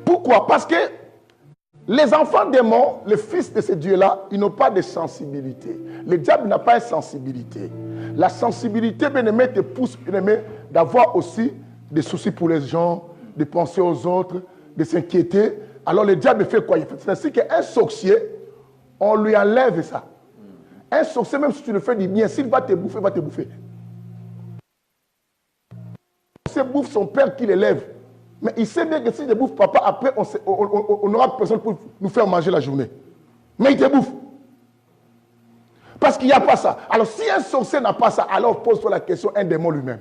Pourquoi? Parce que les enfants démons, les fils de ces dieux-là, ils n'ont pas de sensibilité. Le diable n'a pas de sensibilité. La sensibilité, bien-aimé, te pousse, bien-aimé, d'avoir aussi des soucis pour les gens, de penser aux autres, de s'inquiéter. Alors le diable fait quoi? C'est ainsi qu'un sorcier, on lui enlève ça. Un sorcier, même si tu le fais du bien, s'il va te bouffer, il va te bouffer. Le sorcier bouffe son père qui l'élève. Mais il sait bien que si je bouffe papa, après, on n'aura personne pour nous faire manger la journée. Mais il te bouffe. Parce qu'il n'y a pas ça. Alors si un sorcier n'a pas ça, alors pose-toi la question, un démon lui-même.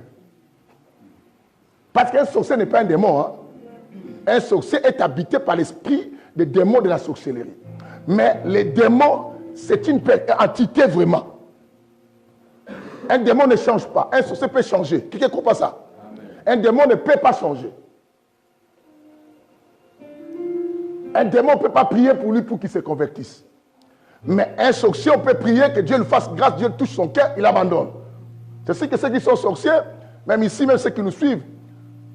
Parce qu'un sorcier n'est pas un démon. Hein. Un sorcier est habité par l'esprit des démons de la sorcellerie. Mais les démons, c'est une entité vraiment. Un démon ne change pas. Un sorcier peut changer. Quelqu'un comprend ça? Un démon ne peut pas changer. Un démon ne peut pas prier pour lui pour qu'il se convertisse. Mais un sorcier, on peut prier que Dieu lui fasse grâce, Dieu touche son cœur, il abandonne. C'est ce que ceux qui sont sorciers, même ici, même ceux qui nous suivent,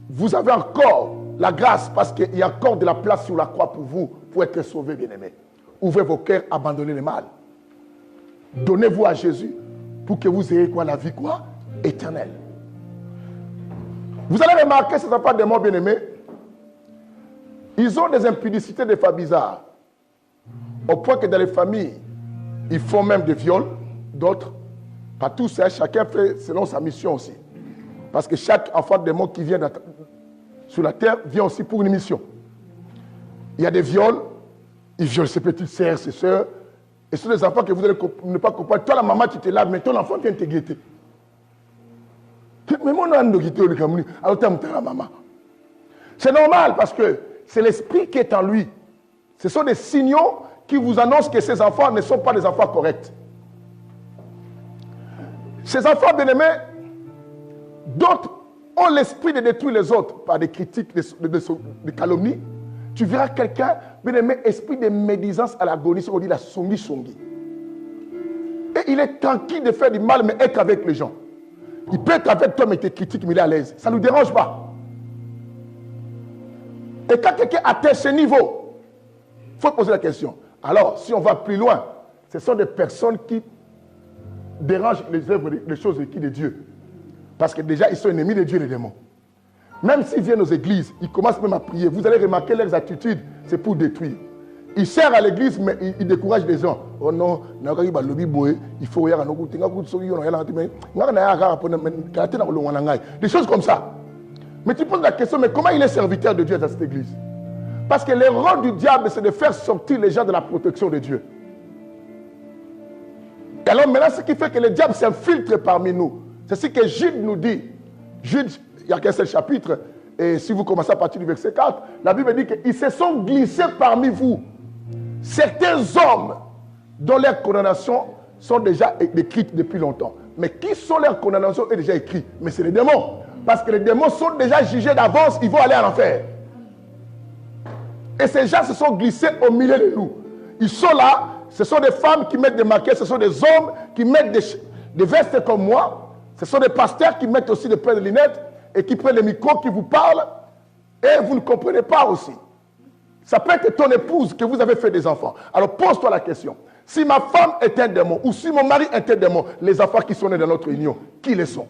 vous avez encore la grâce parce qu'il y a encore de la place sur la croix pour vous, pour être sauvés, bien-aimés. Ouvrez vos cœurs, abandonnez le mal. Donnez-vous à Jésus pour que vous ayez quoi, la vie quoi, éternelle. Vous allez remarquer, ce ne sont pas des mots bien-aimés. Ils ont des impudicités, des fois bizarres. Au point que dans les familles, ils font même des viols, d'autres. Pas tous, hein, chacun fait selon sa mission aussi. Parce que chaque enfant de démon qui vient sur la terre vient aussi pour une mission. Il y a des viols, ils violent ses petites sœurs, ses soeurs. Et ce sont des enfants que vous allez ne pas comprendre. Toi, la maman, tu te laves, mais ton enfant vient te guetter. Mais mon âne de guetter au Cameroun, alors tu as la maman. C'est normal parce que c'est l'esprit qui est en lui. Ce sont des signaux qui vous annoncent que ces enfants ne sont pas des enfants corrects. Ces enfants bien-aimés, d'autres ont l'esprit de détruire les autres par des critiques, des calomnies. Tu verras quelqu'un, bien-aimé, esprit de médisance à l'agonie, on dit la songi. Et il est tranquille de faire du mal, mais être avec les gens. Il peut être avec toi, mais il te critique, mais il est à l'aise. Ça ne nous dérange pas. Et quand quelqu'un atteint ce niveau, il faut poser la question. Alors, si on va plus loin, ce sont des personnes qui dérangent les œuvres, les choses de Dieu. Parce que déjà, ils sont ennemis de Dieu, les démons. Même s'ils viennent aux églises, ils commencent même à prier. Vous allez remarquer leurs attitudes, c'est pour détruire. Ils servent à l'église, mais ils découragent les gens. Oh non, il faut des choses comme ça. Mais tu poses la question, mais comment il est serviteur de Dieu dans cette église? Parce que le rôle du diable, c'est de faire sortir les gens de la protection de Dieu. Et alors maintenant, ce qui fait que le diable s'infiltre parmi nous, c'est ce que Jude nous dit. Jude, il n'y a qu'un seul chapitre, et si vous commencez à partir du verset 4, la Bible dit qu'ils se sont glissés parmi vous. Certains hommes dont leurs condamnations sont déjà écrites depuis longtemps. Mais qui sont leurs condamnations est déjà écrites? Mais c'est les démons. Parce que les démons sont déjà jugés d'avance, ils vont aller en enfer. Et ces gens se sont glissés au milieu de nous. Ils sont là, ce sont des femmes qui mettent des maquillages, ce sont des hommes qui mettent des vestes comme moi, ce sont des pasteurs qui mettent aussi des paires de lunettes et qui prennent le micro, qui vous parlent, et vous ne comprenez pas aussi. Ça peut être ton épouse que vous avez fait des enfants. Alors pose-toi la question. Si ma femme est un démon, ou si mon mari est un démon, les enfants qui sont nés dans notre union, qui les sont?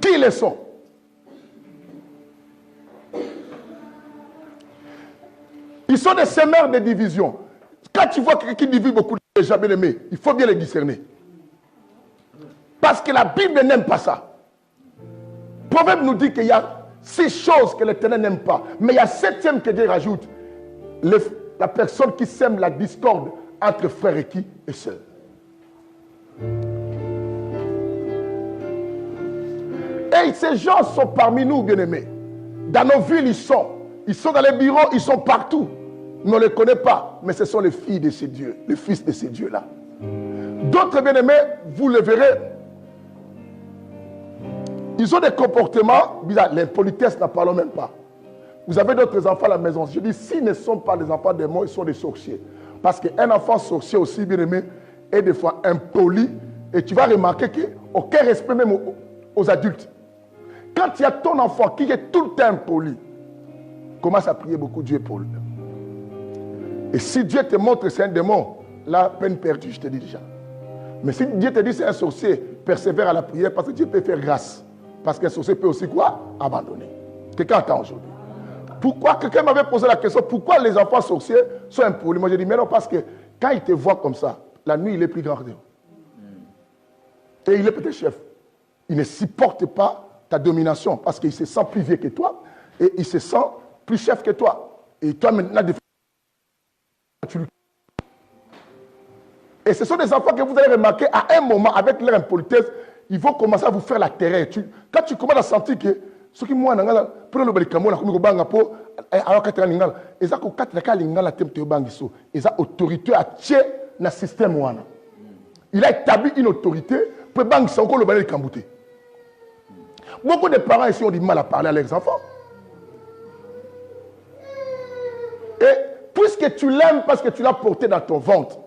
Qui les sont? Ils sont des semeurs de division. Quand tu vois quelqu'un qui divise beaucoup de gens bien aimés, il faut bien les discerner. Parce que la Bible n'aime pas ça. Le Proverbe nous dit qu'il y a 6 choses que l'Éternel n'aime pas. Mais il y a 7e que Dieu rajoute. La personne qui sème la discorde entre frères et sœurs. Et ces gens sont parmi nous, bien-aimés. Dans nos villes, ils sont dans les bureaux, ils sont partout. Nous ne les connaissons pas, mais ce sont les filles de ces dieux, les fils de ces dieux-là. D'autres bien-aimés, vous le verrez, ils ont des comportements bizarres. L'impolitesse, n'en parlons même pas. Vous avez d'autres enfants à la maison. Je dis, s'ils ne sont pas des enfants des démons, ils sont des sorciers. Parce qu'un enfant sorcier aussi, bien-aimé, est des fois impoli. Et tu vas remarquer qu'aucun respect même aux adultes. Quand il y a ton enfant qui est tout le temps impoli, commence à prier beaucoup Dieu pour lui. Et si Dieu te montre que c'est un démon, la peine perdue, je te dis déjà. Mais si Dieu te dit que c'est un sorcier, persévère à la prière parce que Dieu peut faire grâce. Parce qu'un sorcier peut aussi quoi? Abandonner. Quelqu'un entend aujourd'hui. Pourquoi? Quelqu'un m'avait posé la question, pourquoi les enfants sorciers sont impolis? Moi j'ai dit, mais non, parce que quand ils te voient comme ça, la nuit il est plus grand que Dieu. Et il est peut-être chef. Il ne supporte pas ta domination parce qu'il se sent plus vieux que toi et il se sent plus chef que toi. Et toi maintenant, et ce sont des enfants que vous allez remarquer à un moment, avec leur impolitesse, ils vont commencer à vous faire la terreur. Quand tu commences à sentir que ce qui moi, pour le balikamo, la communauté banga po, alors que tu as l'ingala, et ça quand tu as l'ingala, tu as bangiso, et ça autorité à tirer dans le système wana. Il a établi une autorité pour bangiso encore le balikambouté. Beaucoup de parents ici ont du mal à parler à leurs enfants. Et puisque tu l'aimes parce que tu l'as porté dans ton ventre.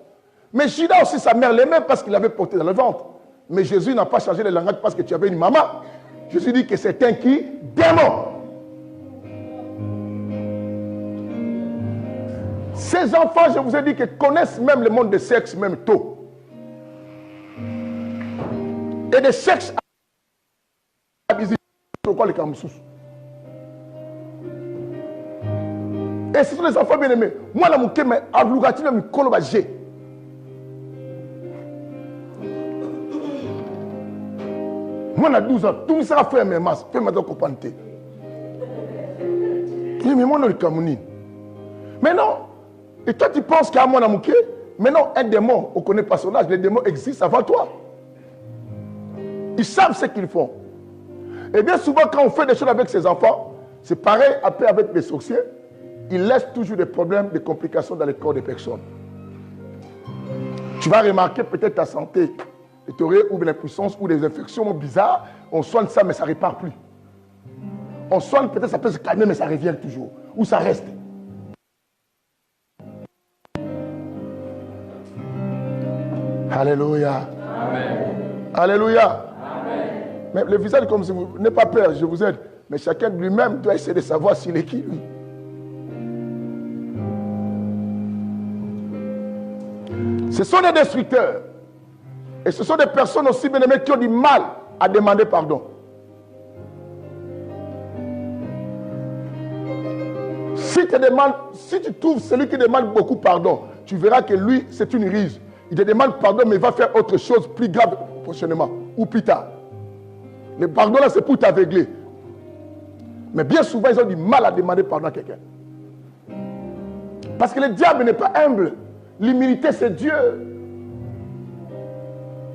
Mais Judas aussi, sa mère l'aimait parce qu'il l'avait porté dans le ventre. Mais Jésus n'a pas changé le langage parce que tu avais une maman. Jésus dit que c'est un qui? Démon. Ces enfants, je vous ai dit, qu'ils connaissent même le monde du sexe, même tôt. Et des sexes pourquoi les Kamoussous? Et ce sont les enfants bien-aimés. Moi, la mouké, mais à l'ougatine, je suis moi, j'ai 12 ans. Tout ça a fait mes masses. Fais-moi donc comprendre. Mais moi, je suis Camerounais. Mais non. Et toi, tu penses qu'à moi, je suis mais non, un démon, on ne connaît pas son âge. Les démons existent avant toi. Ils savent ce qu'ils font. Et bien souvent, quand on fait des choses avec ses enfants, c'est pareil après avec les sorciers. Ils laissent toujours des problèmes, des complications dans le corps des personnes. Tu vas remarquer peut-être ta santé. Et tu aurais ou de l'impuissance ou des infections bizarres. On soigne ça, mais ça ne répare plus. On soigne peut-être, ça peut se calmer, mais ça revient toujours. Ou ça reste. Alléluia. Amen. Alléluia. Amen. Mais le visage, comme si vous n'ayez pas peur, je vous aide. Mais chacun de lui-même doit essayer de savoir s'il est qui, lui. Ce sont des destructeurs. Et ce sont des personnes aussi bien-aimées qui ont du mal à demander pardon. Si tu trouves celui qui demande beaucoup pardon, tu verras que lui, c'est une ruse. Il te demande pardon, mais il va faire autre chose plus grave prochainement ou plus tard. Le pardon là, c'est pour t'aveugler. Mais bien souvent, ils ont du mal à demander pardon à quelqu'un. Parce que le diable n'est pas humble. L'humilité, c'est Dieu.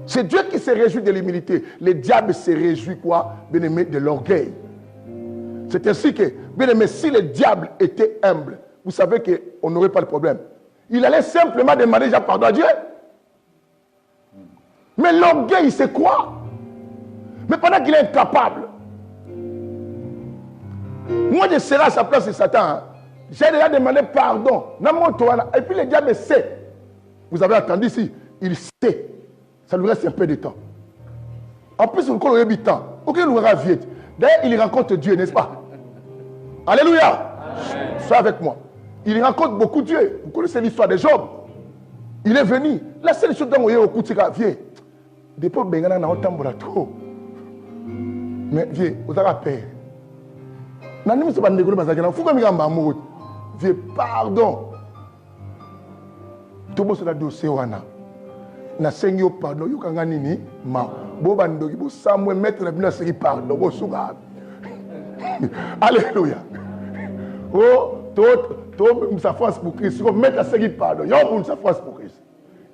C'est Dieu qui se réjouit de l'humilité. Le diable se réjouit quoi? Bien aimé, de l'orgueil. C'est ainsi que, bien aimé, si le diable était humble, vous savez qu'on n'aurait pas de problème. Il allait simplement demander déjà pardon à Dieu. Mais l'orgueil, c'est quoi? Mais pendant qu'il est incapable, moi je serai à sa place de Satan. Hein. J'ai déjà demandé pardon. Et puis le diable sait. Vous avez entendu ici, il sait. Ça lui reste un peu de temps. En plus, il aura 8 ans. Aucun lui aura vite. D'ailleurs, il rencontre Dieu, n'est-ce pas? Alléluia. Sois avec moi. Il rencontre beaucoup Dieu. Vous connaissez l'histoire de Job. Il est venu. La seule chose dont vous voyez au coup de viens. Depuis que vous avez un temps trop. Mais viens, vous avez peur. Viens, pardon. Tout le monde a dossier. Na sengi pardon yo kanga nini ma bo bandoki bo Samuel mettre na bina seri pardon bo suga. Alléluia. Oh to sa force pour Christ ko mettre seri pardon yo pour sa force pour Christ.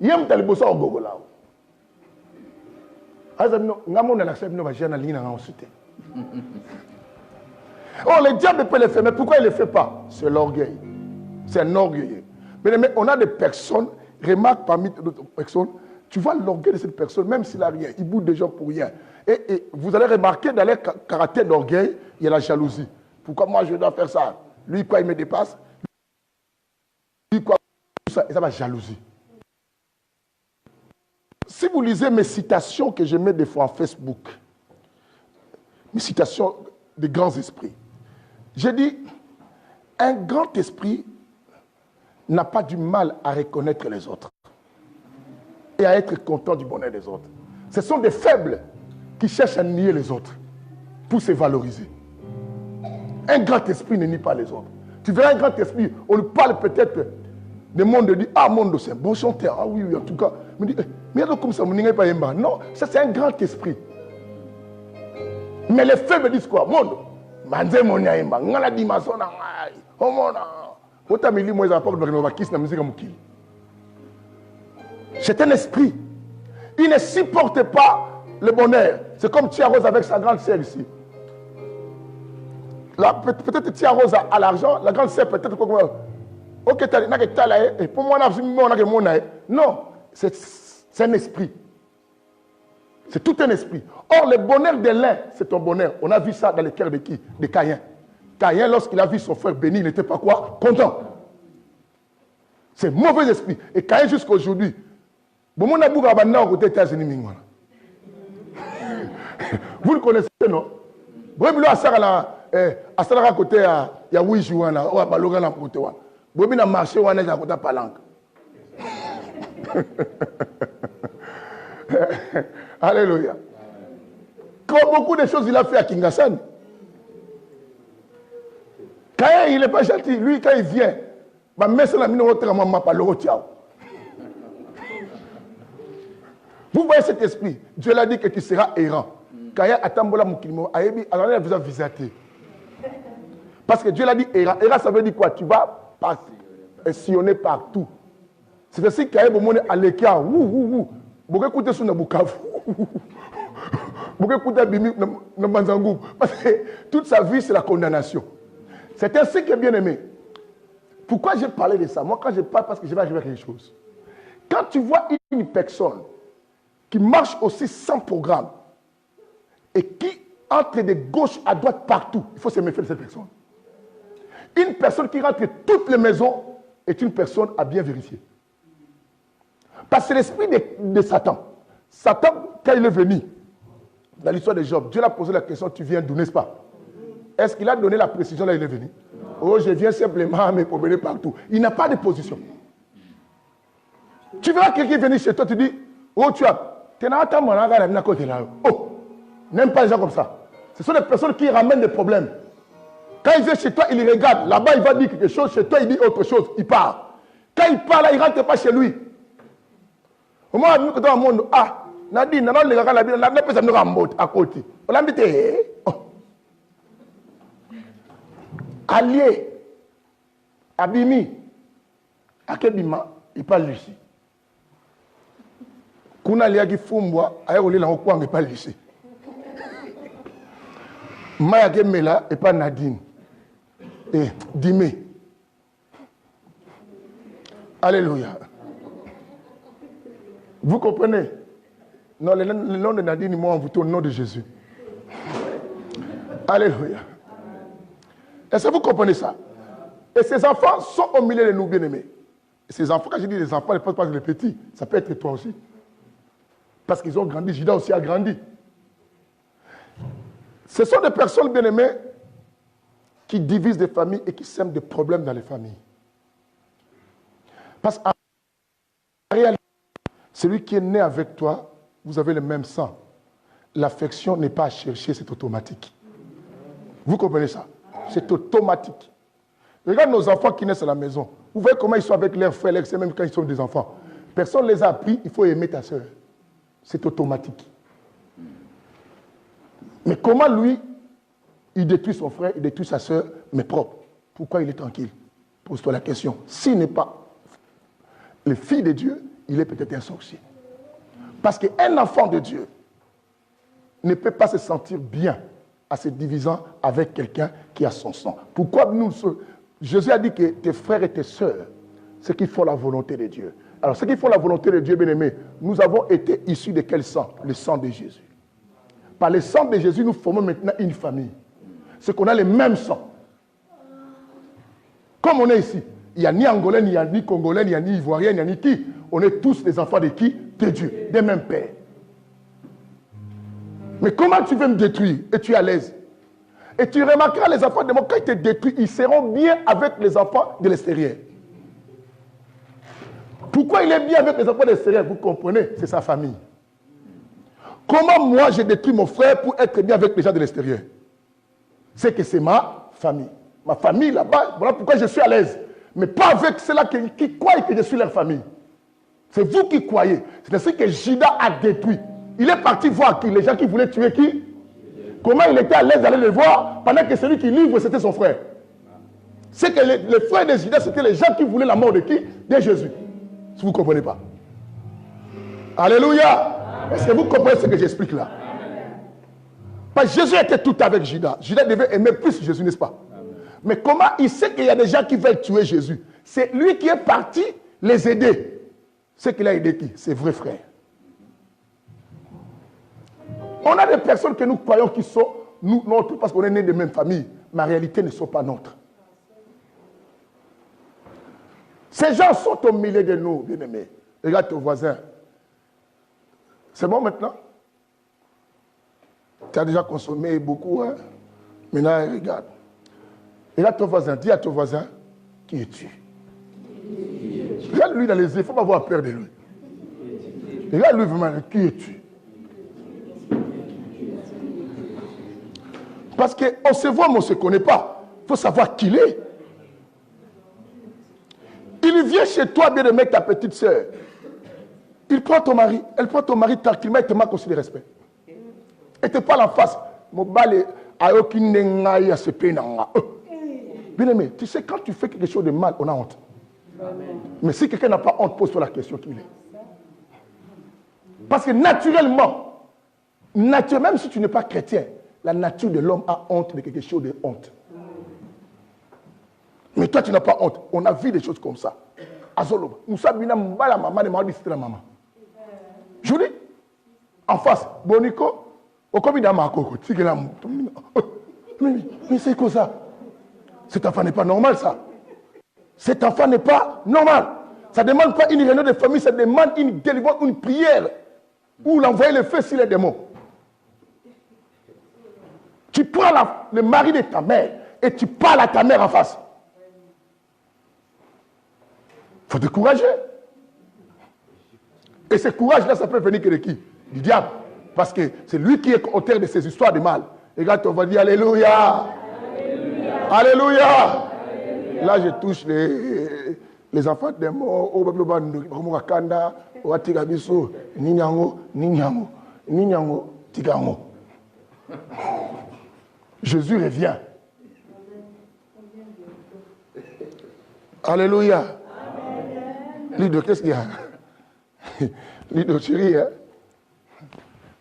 Yem tali bo so gogo la. Azamno ngamo na l'accepte no ba jana lina nga osute. Oh le diable peut le faire mais pourquoi il le fait pas? C'est l'orgueil. C'est un orgueilleux. Mais on a des personnes, remarque parmi d'autres personnes. Tu vois l'orgueil de cette personne, même s'il n'a rien, il boude des gens pour rien. Et vous allez remarquer dans les caractères d'orgueil, il y a la jalousie. Pourquoi moi je dois faire ça? Lui, quoi, il me dépasse? Lui, quoi, ça, et ça va jalousie. Si vous lisez mes citations que je mets des fois en Facebook, mes citations des grands esprits, j'ai dit, un grand esprit n'a pas du mal à reconnaître les autres et à être content du bonheur des autres. Ce sont des faibles qui cherchent à nier les autres pour se valoriser. Un grand esprit ne nie pas les autres. Tu verras un grand esprit, on lui parle peut-être des mondes, dit ah monde c'est un bon chanteur, ah oui, oui en tout cas. Mais comme ça, non, ça c'est un grand esprit. Mais les faibles disent quoi? Monde, manze monia imba, ngala di masona ngai, homona. Otamili moi apporte de la kiss na musique mukili. C'est un esprit. Il ne supporte pas le bonheur. C'est comme Tia Rose avec sa grande sœur ici. Peut-être Tia Rose a l'argent, la grande sœur peut-être quoi. Ok, pour moi, non, c'est un esprit. C'est tout un esprit. Or, le bonheur de l'un, c'est ton bonheur. On a vu ça dans le cœur de qui? De Caïn. Caïn, lorsqu'il a vu son frère béni, il n'était pas quoi? Content. C'est mauvais esprit. Et Caïn, jusqu'à aujourd'hui, vous le connaissez, non? Vous avez à côté, il y a 8 jours, il y a côté. Vous avez marché, il y a côté palanque. Alléluia. Comme beaucoup de choses il a fait à Kingassan. Quand il n'est pas gentil, lui, quand il vient, il met ça dans le vous voyez cet esprit. Dieu l'a dit que tu seras errant. Quand il y a Atambola Moukilimo, il a besoin de visiter. Parce que Dieu l'a dit errant. Errant, ça veut dire quoi? Tu vas sillonner partout. C'est ainsi qu'il y a un moment à l'écart. Beaucoup écouter sur le Bukavu. Beaucoup écouter Bimi dans Banzangou. Parce que toute sa vie, c'est la condamnation. C'est ainsi que bien aimé. Pourquoi j'ai parlé de ça? Moi, quand je parle, parce que je vais ajouter quelque chose. Quand tu vois une personne qui marche aussi sans programme et qui entre de gauche à droite partout, il faut se méfier de cette personne. Une personne qui rentre toutes les maisons est une personne à bien vérifier. Parce que c'est l'esprit de Satan. Satan, quand il est venu, dans l'histoire de Job, Dieu l'a posé la question, tu viens d'où, n'est-ce pas? Est-ce qu'il a donné la précision là où il est venu? Oh, je viens simplement me promener partout. Il n'a pas de position. Tu verras quelqu'un venir chez toi, tu dis, oh, tu as, oh, n'aime pas les gens comme ça. Ce sont des personnes qui ramènent des problèmes. Quand il vient chez toi, il regarde. Là-bas, il va dire quelque chose. Chez toi, il dit autre chose. Il part. Quand il part, là, il ne rentre pas chez lui. Au moment où dans le monde, ah, Nadine, non, les gars, la personne nous ramène à côté. On l'a invité. allié, abimi, akebima, il parle ici. Kuna liagi fumbwa, aye oli la okwang il parle ici. Maya Gemela et pas Nadine. Et Dimé. Alléluia. Vous comprenez? Non, le nom de Nadine, moi, on vous tourne au nom de Jésus. Alléluia. Est-ce que vous comprenez ça? Et ces enfants sont au milieu de nous, bien-aimés. Et ces enfants, quand je dis les enfants, ne pas les petits, ça peut être toi aussi. Parce qu'ils ont grandi, Judas aussi a grandi. Ce sont des personnes, bien-aimées, qui divisent des familles et qui sèment des problèmes dans les familles. Parce qu'en réalité, celui qui est né avec toi, vous avez le même sang. L'affection n'est pas à chercher, c'est automatique. Vous comprenez ça? C'est automatique. Regarde nos enfants qui naissent à la maison. Vous voyez comment ils sont avec leurs frères, leurs sœurs, même quand ils sont des enfants. Personne ne les a appris, il faut aimer ta sœur. C'est automatique. Mais comment lui, il détruit son frère, il détruit sa sœur, mais propre? Pourquoi il est tranquille? Pose-toi la question. S'il n'est pas le fils de Dieu, il est peut-être un sorcier. Parce qu'un enfant de Dieu ne peut pas se sentir bien en se divisant avec quelqu'un qui a son sang. Pourquoi nous, Jésus a dit que tes frères et tes sœurs, c'est qu'ils font la volonté de Dieu. Alors, ceux qui font la volonté de Dieu, bien-aimés, nous avons été issus de quel sang? Le sang de Jésus. Par le sang de Jésus, nous formons maintenant une famille. C'est qu'on a le même sang. Comme on est ici, il n'y a ni Angolais, ni Congolais, il n'y a ni Ivoirien, il n'y a ni qui. On est tous des enfants de qui? De Dieu, des mêmes pères. Mais comment tu veux me détruire et tu es à l'aise? Et tu remarqueras les enfants de moi, quand ils te détruisent, ils seront bien avec les enfants de l'extérieur. Pourquoi il est bien avec les enfants de l'extérieur? Vous comprenez? C'est sa famille. Comment moi j'ai détruit mon frère pour être bien avec les gens de l'extérieur? C'est que c'est ma famille. Ma famille là-bas, voilà pourquoi je suis à l'aise. Mais pas avec ceux-là qui croient que je suis leur famille. C'est vous qui croyez. C'est ainsi que Judas a détruit. Il est parti voir qui? Les gens qui voulaient tuer qui? Comment il était à l'aise d'aller les voir pendant que celui qui livre, c'était son frère. C'est que les frères de Judas, c'était les gens qui voulaient la mort de qui? De Jésus. Si vous ne comprenez pas. Alléluia. Est-ce que vous comprenez ce que j'explique là? Parce que Jésus était tout avec Judas. Judas devait aimer plus Jésus, n'est-ce pas? Mais comment il sait qu'il y a des gens qui veulent tuer Jésus? C'est lui qui est parti les aider. C'est qu'il a aidé qui? Ses vrais frères. On a des personnes que nous croyons qui sont nôtres parce qu'on est nés de même famille. Mais en réalité, ne sont pas nôtres. Ces gens sont au milieu de nous, bien-aimés. Regarde ton voisin. C'est bon maintenant? Tu as déjà consommé beaucoup, hein? Maintenant, regarde. Regarde ton voisin. Dis à ton voisin, qui es-tu? Regarde-lui dans les yeux, il ne faut pas avoir peur de lui. Regarde-lui vraiment, qui es-tu? Parce qu'on se voit, mais on ne se connaît pas. Il faut savoir qui il est. Il vient chez toi, bien aimé, ta petite soeur. Il prend ton mari, elle prend ton mari tranquillement et te marque aussi le respect. Et te parle en face. Bien aimé, tu sais, quand tu fais quelque chose de mal, on a honte. Amen. Mais si quelqu'un n'a pas honte, pose-toi la question qui il est. Parce que naturellement, même si tu n'es pas chrétien, la nature de l'homme a honte de quelque chose de honte. Mais toi, tu n'as pas honte. On a vu des choses comme ça. Azolo, nous sommes la maman de la maman. Je vous dis, en face, Bonico, au commis d'Amako, mais c'est quoi ça? Cet enfant n'est pas normal, ça. Cet enfant n'est pas normal. Ça ne demande pas une réunion de famille, ça demande une délivrance, une prière, ou l'envoyer le feu sur les démons. Tu prends le mari de ta mère et tu parles à ta mère en face. Il faut te courager. Et ce courage-là, ça peut venir que de qui? Du diable. Parce que c'est lui qui est auteur de ces histoires de mal. Et regarde, on va dire Alléluia. Alléluia. Alléluia. Là, je touche les enfants des morts. Jésus revient. Alléluia. Lido, qu'est-ce qu'il y a? Lido, tu ris, hein?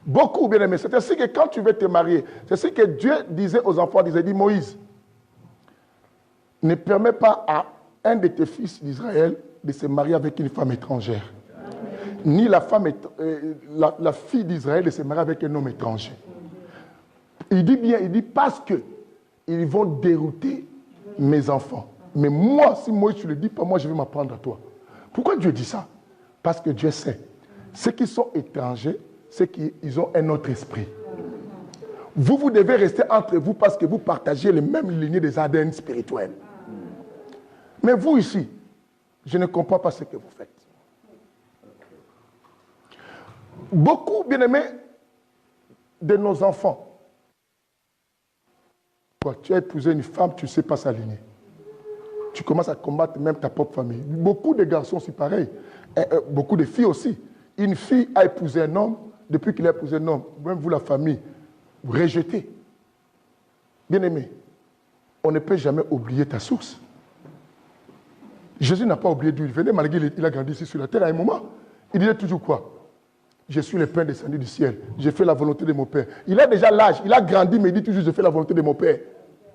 Beaucoup, bien aimé. C'est ainsi que quand tu veux te marier, c'est ainsi que Dieu disait aux enfants, il dit Moïse, ne permets pas à un de tes fils d'Israël de se marier avec une femme étrangère. Ni la fille d'Israël de se marier avec un homme étranger. Il dit bien, il dit parce que ils vont dérouter mes enfants. Mais moi, si Moïse tu le dis pas, moi je vais m'apprendre à toi. Pourquoi Dieu dit ça? Parce que Dieu sait. Ceux qui sont étrangers, c'est qu'ils ont un autre esprit. Vous devez rester entre vous parce que vous partagez les mêmes lignées des ADN spirituels. Mais vous ici, je ne comprends pas ce que vous faites. Beaucoup, bien aimés, de nos enfants, tu as épousé une femme, tu ne sais pas s'aligner. Tu commences à combattre même ta propre famille. Beaucoup de garçons, c'est pareil. Beaucoup de filles aussi. Une fille a épousé un homme, depuis qu'il a épousé un homme, même vous, la famille, vous rejetez. Bien aimé, on ne peut jamais oublier ta source. Jésus n'a pas oublié d'où il venait, malgré qu'il a grandi ici sur la terre à un moment. Il disait toujours quoi? Je suis le pain descendu du ciel. Je fais la volonté de mon Père. Il a déjà l'âge, il a grandi, mais il dit toujours je fais la volonté de mon Père.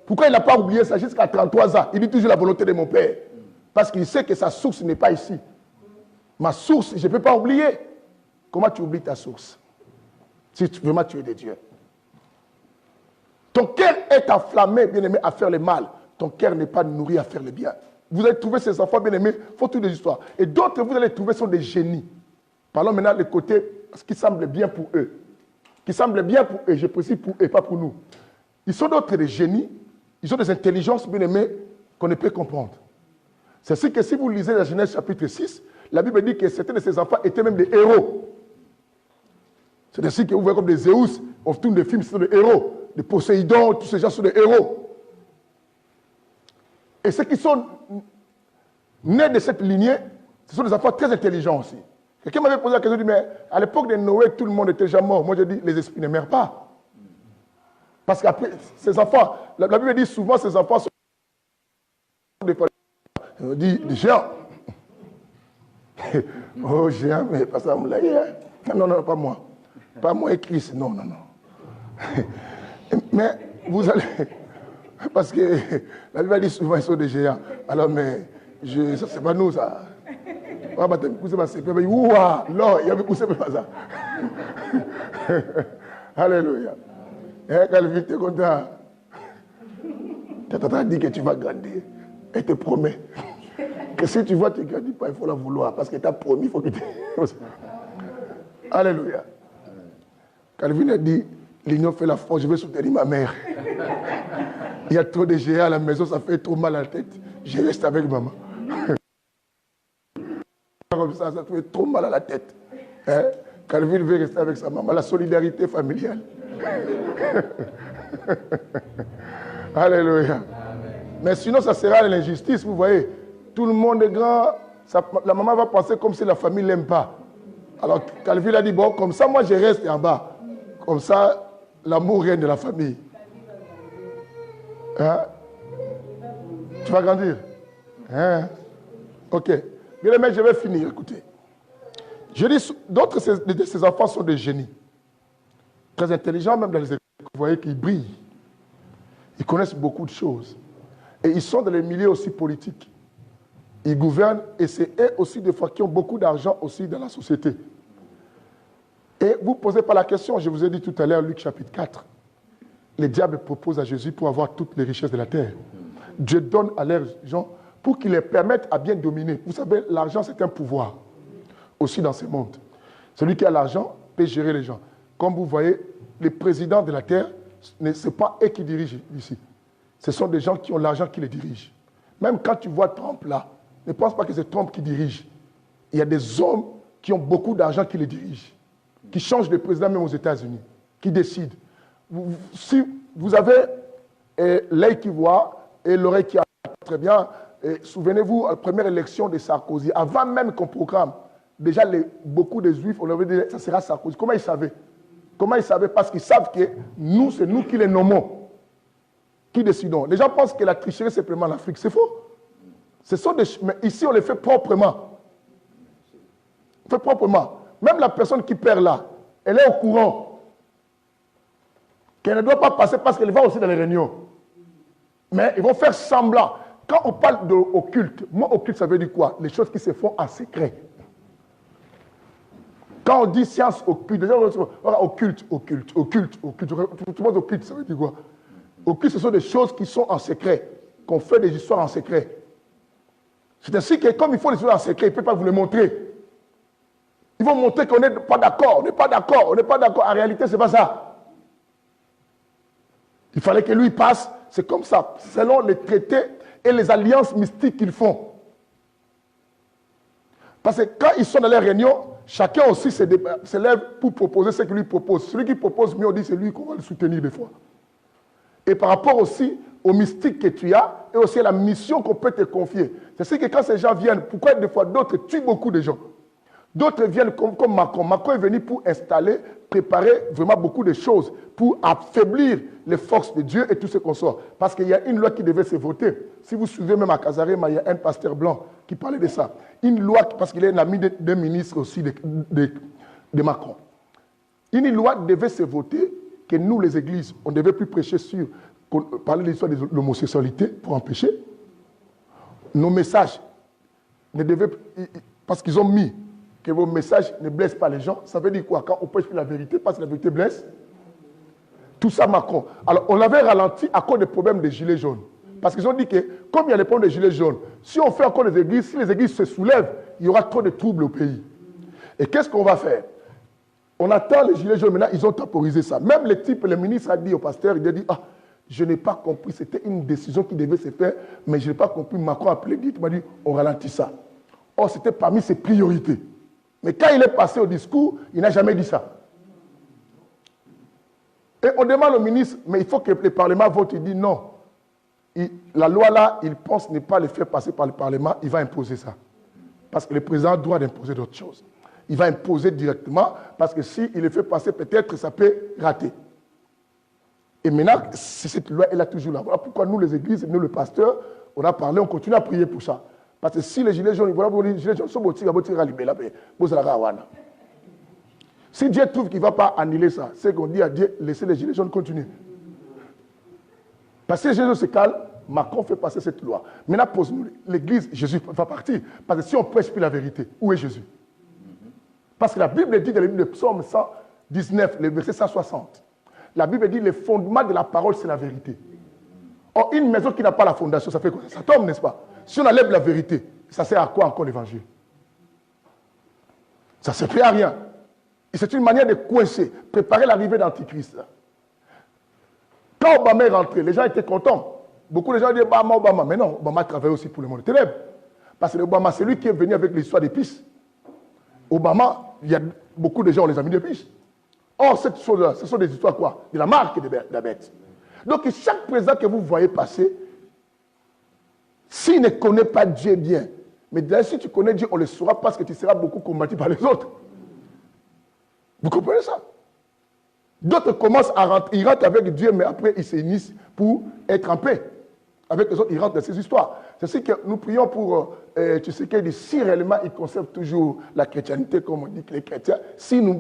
Pourquoi il n'a pas oublié ça jusqu'à 33 ans? Il dit toujours la volonté de mon Père. Parce qu'il sait que sa source n'est pas ici. Ma source, je ne peux pas oublier. Comment tu oublies ta source? Si vraiment tu es de Dieu. Ton cœur est enflammé, bien-aimé, à faire le mal. Ton cœur n'est pas nourri à faire le bien. Vous allez trouver ces enfants, bien-aimés, il faut toutes des histoires. Et d'autres, vous allez trouver, sont des génies. Parlons maintenant du côté, ce qui semble bien pour eux. Qui semble bien pour eux, je précise pour eux, pas pour nous. Ils sont d'autres des génies, ils ont des intelligences, bien-aimées, qu'on ne peut comprendre. C'est ce que si vous lisez la Genèse chapitre 6, la Bible dit que certains de ces enfants étaient même des héros. C'est ainsi que vous voyez comme des Zeus, on tourne des films, ce sont des héros. Des Poséidon, tous ces gens sont des héros. Et ceux qui sont nés de cette lignée, ce sont des enfants très intelligents aussi. Quelqu'un m'avait posé la question, il dit, mais à l'époque de Noé, tout le monde était déjà mort. Moi, je dis, les esprits ne meurent pas. Parce qu'après, ces enfants, la Bible dit souvent, ces enfants sont des géants. Oh, géant, mais pas ça, non, non, pas moi. Pas moi et Christ, non, non, non. Mais vous allez... Parce que la Bible dit souvent, ils sont des géants. Alors, mais, ça, c'est pas nous, ça. Non, il y avait poussé pas ça. Alléluia. Calvin, tu es content. Tu as dit que tu vas grandir. Et te promet que si tu vois, tu ne grandis pas, il faut la vouloir. Parce que tu as promis, il faut que tu... Alléluia. Calvin a dit, l'union fait la force, je vais soutenir ma mère. Il y a trop de géants à la maison, ça fait trop mal à la tête. Je reste avec maman. Comme ça fait trop mal à la tête. Hein? Calvin veut rester avec sa maman. La solidarité familiale. Alléluia. Mais sinon, ça sera l'injustice, vous voyez. Tout le monde est grand. La maman va penser comme si la famille ne l'aime pas. Alors, Calvin a dit, bon, comme ça, moi, je reste en bas. Comme ça, l'amour règne de la famille. Hein? Tu vas grandir? Hein? Ok. Bien aimé, je vais finir, écoutez. Je dis, d'autres de ces enfants sont des génies. Très intelligents, même dans les écoles. Vous voyez qu'ils brillent. Ils connaissent beaucoup de choses. Et ils sont dans les milieux aussi politiques. Ils gouvernent et c'est eux aussi des fois qui ont beaucoup d'argent aussi dans la société. Et vous ne posez pas la question, je vous ai dit tout à l'heure, Luc chapitre 4. Le diable propose à Jésus pour avoir toutes les richesses de la terre. Dieu donne à leurs gens pour qu'ils les permettent à bien dominer. Vous savez, l'argent, c'est un pouvoir, aussi dans ce monde. Celui qui a l'argent peut gérer les gens. Comme vous voyez, les présidents de la terre, ce n'est pas eux qui dirigent ici. Ce sont des gens qui ont l'argent qui les dirigent. Même quand tu vois Trump là, ne pense pas que c'est Trump qui dirige. Il y a des hommes qui ont beaucoup d'argent qui les dirigent, qui changent de président même aux États-Unis, qui décident. Si vous avez l'œil qui voit et l'oreille qui entend très bien, souvenez-vous, à la première élection de Sarkozy, avant même qu'on programme, déjà beaucoup de Juifs, on avait dit que ça sera Sarkozy. Comment ils savaient? Comment ils savaient? Parce qu'ils savent que nous, c'est nous qui les nommons, qui décidons. Les gens pensent que la tricherie, c'est simplement l'Afrique. C'est faux. Mais ici, on les fait proprement. On fait proprement. Même la personne qui perd là, elle est au courant qu'elle ne doit pas passer parce qu'elle va aussi dans les réunions. Mais ils vont faire semblant. Quand on parle d'occulte, moi, occulte, ça veut dire quoi? Les choses qui se font en secret. Quand on dit science occulte, les gens vont dire occulte. Tout le monde occulte, ça veut dire quoi? Occulte, ce sont des choses qui sont en secret, qu'on fait des histoires en secret. C'est ainsi que comme il faut les histoires en secret, ils ne peuvent pas vous les montrer. Ils vont montrer qu'on n'est pas d'accord, on n'est pas d'accord, on n'est pas d'accord. En réalité, ce n'est pas ça. Il fallait que lui passe, c'est comme ça, selon les traités et les alliances mystiques qu'ils font. Parce que quand ils sont dans les réunions, chacun aussi se lève pour proposer ce qu'il lui propose. Celui qui propose mieux, on dit c'est lui qu'on va le soutenir des fois. Et par rapport aussi au mystique que tu as et aussi à la mission qu'on peut te confier. C'est ce que quand ces gens viennent, pourquoi des fois d'autres tuent beaucoup de gens? D'autres viennent comme Macron. Macron est venu pour installer, préparer vraiment beaucoup de choses pour affaiblir les forces de Dieu et tout ce qu'on sort. Parce qu'il y a une loi qui devait se voter. Si vous suivez même à Casarema, il y a un pasteur blanc qui parlait de ça. Une loi, parce qu'il est un ami d'un ministre aussi de Macron. Une loi devait se voter que nous, les églises, on ne devait plus prêcher sur, parler de l'histoire de l'homosexualité pour empêcher. Nos messages ne devaient, parce qu'ils ont mis que vos messages ne blessent pas les gens. Ça veut dire quoi? Quand on prêche la vérité, parce que la vérité blesse. Tout ça, Macron. Alors, on l'avait ralenti à cause des problèmes des gilets jaunes. Parce qu'ils ont dit que, comme il y a les problèmes des gilets jaunes, si on fait encore les églises, si les églises se soulèvent, il y aura trop de troubles au pays. Et qu'est-ce qu'on va faire? On attend les gilets jaunes, maintenant, ils ont temporisé ça. Même le ministre a dit au pasteur, il a dit, ah, je n'ai pas compris, c'était une décision qui devait se faire, mais je n'ai pas compris. Macron a appelé, il m'a dit, on ralentit ça. Or, c'était parmi ses priorités. Mais quand il est passé au discours, il n'a jamais dit ça. Et on demande au ministre, mais il faut que le Parlement vote. Il dit non. La loi là, il pense ne pas le faire passer par le Parlement, il va imposer ça. Parce que le président doit imposer d'autres choses. Il va imposer directement, parce que s'il le fait passer, peut-être ça peut rater. Et maintenant, cette loi, elle est toujours là. Voilà pourquoi nous, les églises, nous, le pasteur, on a parlé, on continue à prier pour ça. Parce que si les gilets jaunes, les gilets jaunes sont si Dieu trouve qu'il ne va pas annuler ça, c'est qu'on dit à Dieu, laissez les gilets jaunes continuer. Parce que les gilets jaunes se calment, Macron fait passer cette loi. Maintenant, pose-nous, l'église, Jésus va partir. Parce que si on ne prêche plus la vérité, où est Jésus? Parce que la Bible dit dans le livre de Psaume 119, le verset 160, la Bible dit le fondement de la parole, c'est la vérité. Or, une maison qui n'a pas la fondation, ça fait quoi? Ça tombe, n'est-ce pas? Si on enlève la vérité, ça sert à quoi encore l'évangile? Ça ne sert plus à rien. Et c'est une manière de coincer, préparer l'arrivée d'Antichrist. Quand Obama est rentré, les gens étaient contents. Beaucoup de gens disaient Obama. Mais non, Obama travaillait aussi pour le monde ténèbres. Parce que Obama, c'est lui qui est venu avec l'histoire des pistes. Obama, il y a beaucoup de gens, on les a mis des pistes. Or, cette chose-là, ce sont des histoires quoi? De la marque de la bête. Donc, chaque président que vous voyez passer, s'il ne connaît pas Dieu bien, mais d'ailleurs, si tu connais Dieu, on le saura parce que tu seras beaucoup combattu par les autres. Vous comprenez ça? D'autres commencent à rentrer, ils rentrent avec Dieu, mais après ils s'unissent pour être en paix. Avec les autres, ils rentrent dans ces histoires. C'est ce que nous prions pour, tu sais qu'il dit, si réellement ils conservent toujours la chrétienté, comme on dit que les chrétiens, s'il ne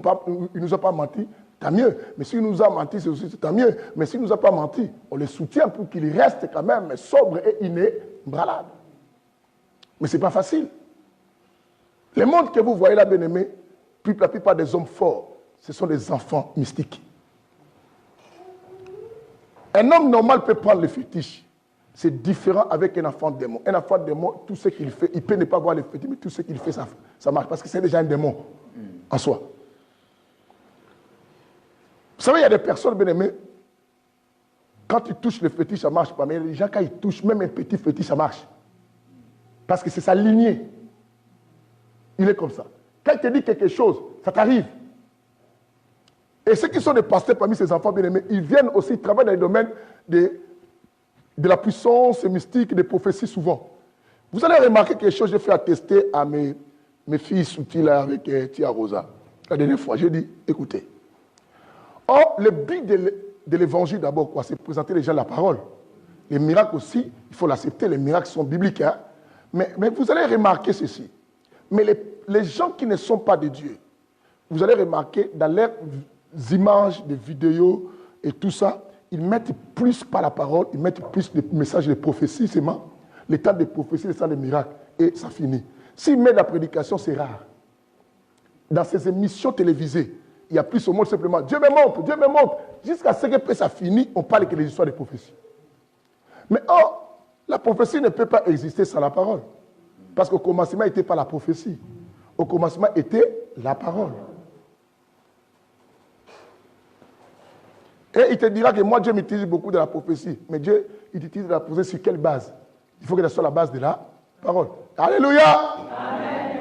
nous a pas menti, tant mieux. Mais s'il nous a menti, c'est aussi tant mieux. Mais s'il ne nous a pas menti, on les soutient pour qu'ils restent quand même sobres et inébranlables. Mais ce n'est pas facile. Les mondes que vous voyez là, bien-aimés, la plupart des hommes forts, ce sont des enfants mystiques. Un homme normal peut prendre le fétiche. C'est différent avec un enfant démon. Un enfant démon, tout ce qu'il fait, il peut ne pas voir le fétiche, mais tout ce qu'il fait, ça marche. Parce que c'est déjà un démon en soi. Vous savez, il y a des personnes, bien aimées, quand tu touches le fétiche, ça ne marche pas. Mais les gens, quand ils touchent même un petit fétiche, ça marche. Parce que c'est sa lignée. Il est comme ça. Quand il te dit quelque chose, ça t'arrive. Et ceux qui sont des pasteurs parmi ces enfants bien-aimés, ils viennent aussi travailler dans les domaines de la puissance mystique, des prophéties souvent. Vous allez remarquer quelque chose que j'ai fait attester à mes filles soutis là avec Tia Rosa. La dernière fois, j'ai dit, écoutez. Or, le but de l'évangile d'abord, quoi, c'est présenter les gens la parole. Les miracles aussi, il faut l'accepter, les miracles sont bibliques. Hein? Mais vous allez remarquer ceci. Mais les gens qui ne sont pas de Dieu, vous allez remarquer dans leurs images, des vidéos et tout ça, ils mettent plus par la parole, ils mettent plus de messages de prophétie, seulement. Les temps de prophétie, les temps de miracles, et ça finit. S'ils mettent la prédication, c'est rare. Dans ces émissions télévisées, il y a plus au monde simplement Dieu me montre, Dieu me montre. Jusqu'à ce que ça finisse, on parle que des histoires de prophétie. Mais la prophétie ne peut pas exister sans la parole. Parce qu'au commencement, n'était pas la prophétie. Au commencement, était la parole. Et il te dira que moi, Dieu m'utilise beaucoup de la prophétie. Mais Dieu, il utilise la prophétie sur quelle base? Il faut que ce soit la base de la parole. Alléluia! Amen.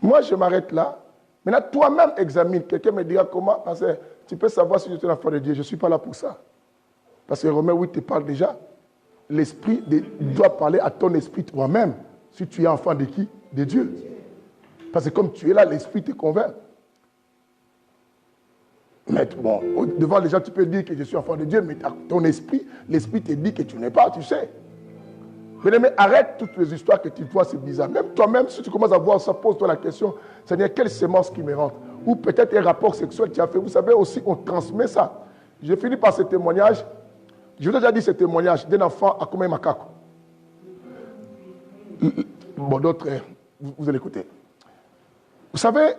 Moi, je m'arrête là. Maintenant, toi-même examine. Quelqu'un me dira comment, parce que tu peux savoir si je suis l'enfant de Dieu. Je ne suis pas là pour ça. Parce que Romain 8 te parle déjà. L'esprit doit parler à ton esprit toi-même. Si tu es enfant de qui? De Dieu. Parce que comme tu es là, l'esprit te convainc. Mais bon, devant les gens, tu peux dire que je suis enfant de Dieu, mais ton esprit, l'esprit te dit que tu n'es pas, tu sais. Mais arrête toutes les histoires que tu vois, c'est bizarre. Même toi-même, si tu commences à voir ça, pose-toi la question, Seigneur, quelle sémence qui me rentre? Ou peut-être un rapport sexuel que tu as fait. Vous savez aussi, on transmet ça. J'ai fini par ce témoignage. Je vous ai déjà dit ce témoignage d'un enfant à combien macaque. Bon, d'autres, vous allez écouter. Vous savez,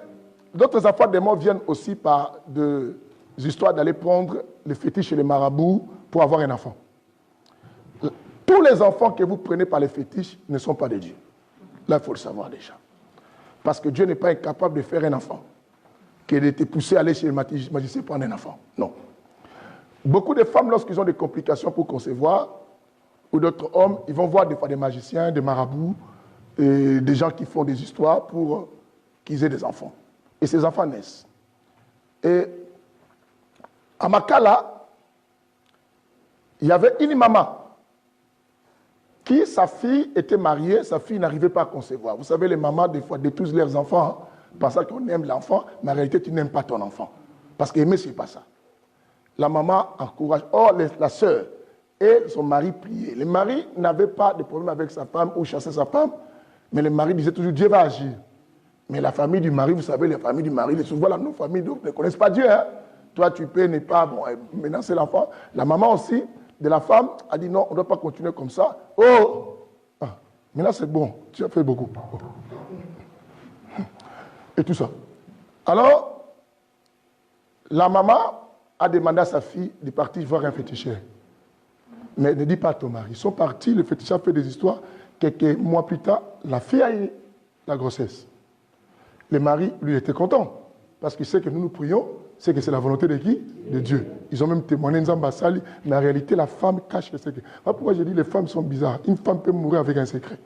d'autres enfants des morts viennent aussi par des histoires d'aller prendre les fétiches chez les marabouts pour avoir un enfant. Tous les enfants que vous prenez par les fétiches ne sont pas de Dieu. Là, il faut le savoir déjà. Parce que Dieu n'est pas incapable de faire un enfant. Qu'il ait été poussé à aller chez le magicien prendre un enfant. Non. Beaucoup de femmes, lorsqu'ils ont des complications pour concevoir, ou d'autres hommes, ils vont voir des fois des magiciens, des marabouts, et des gens qui font des histoires pour qu'ils aient des enfants. Et ces enfants naissent. Et à Makala, il y avait une maman qui, sa fille était mariée, sa fille n'arrivait pas à concevoir. Vous savez, les mamans, des fois, détruisent leurs enfants, pensant qu'on aime l'enfant, mais en réalité, tu n'aimes pas ton enfant. Parce qu'aimer, ce n'est pas ça. La maman encourage. Or, la sœur et son mari priaient. Le mari n'avait pas de problème avec sa femme ou chassait sa femme, mais le mari disait toujours, Dieu va agir. Mais la famille du mari, vous savez, la famille du mari, souvent, nos familles ne connaissent pas Dieu. Hein? Toi, tu peux ne pas menacer l'enfant. La maman aussi, de la femme, a dit non, on ne doit pas continuer comme ça. Oh! Mais là, c'est bon, tu as fait beaucoup. Oh. Et tout ça. Alors, la maman a demandé à sa fille de partir voir un féticheur. Mais ne dis pas à ton mari. Ils sont partis, le féticheur a fait des histoires. Quelques mois plus tard, la fille a eu la grossesse. Le mari, lui, était content. Parce qu'il sait que nous prions, c'est que c'est la volonté de qui? De Dieu. Ils ont même témoigné Nzambassali, mais en réalité, la femme cache le secret. Voilà pourquoi je dis que les femmes sont bizarres. Une femme peut mourir avec un secret.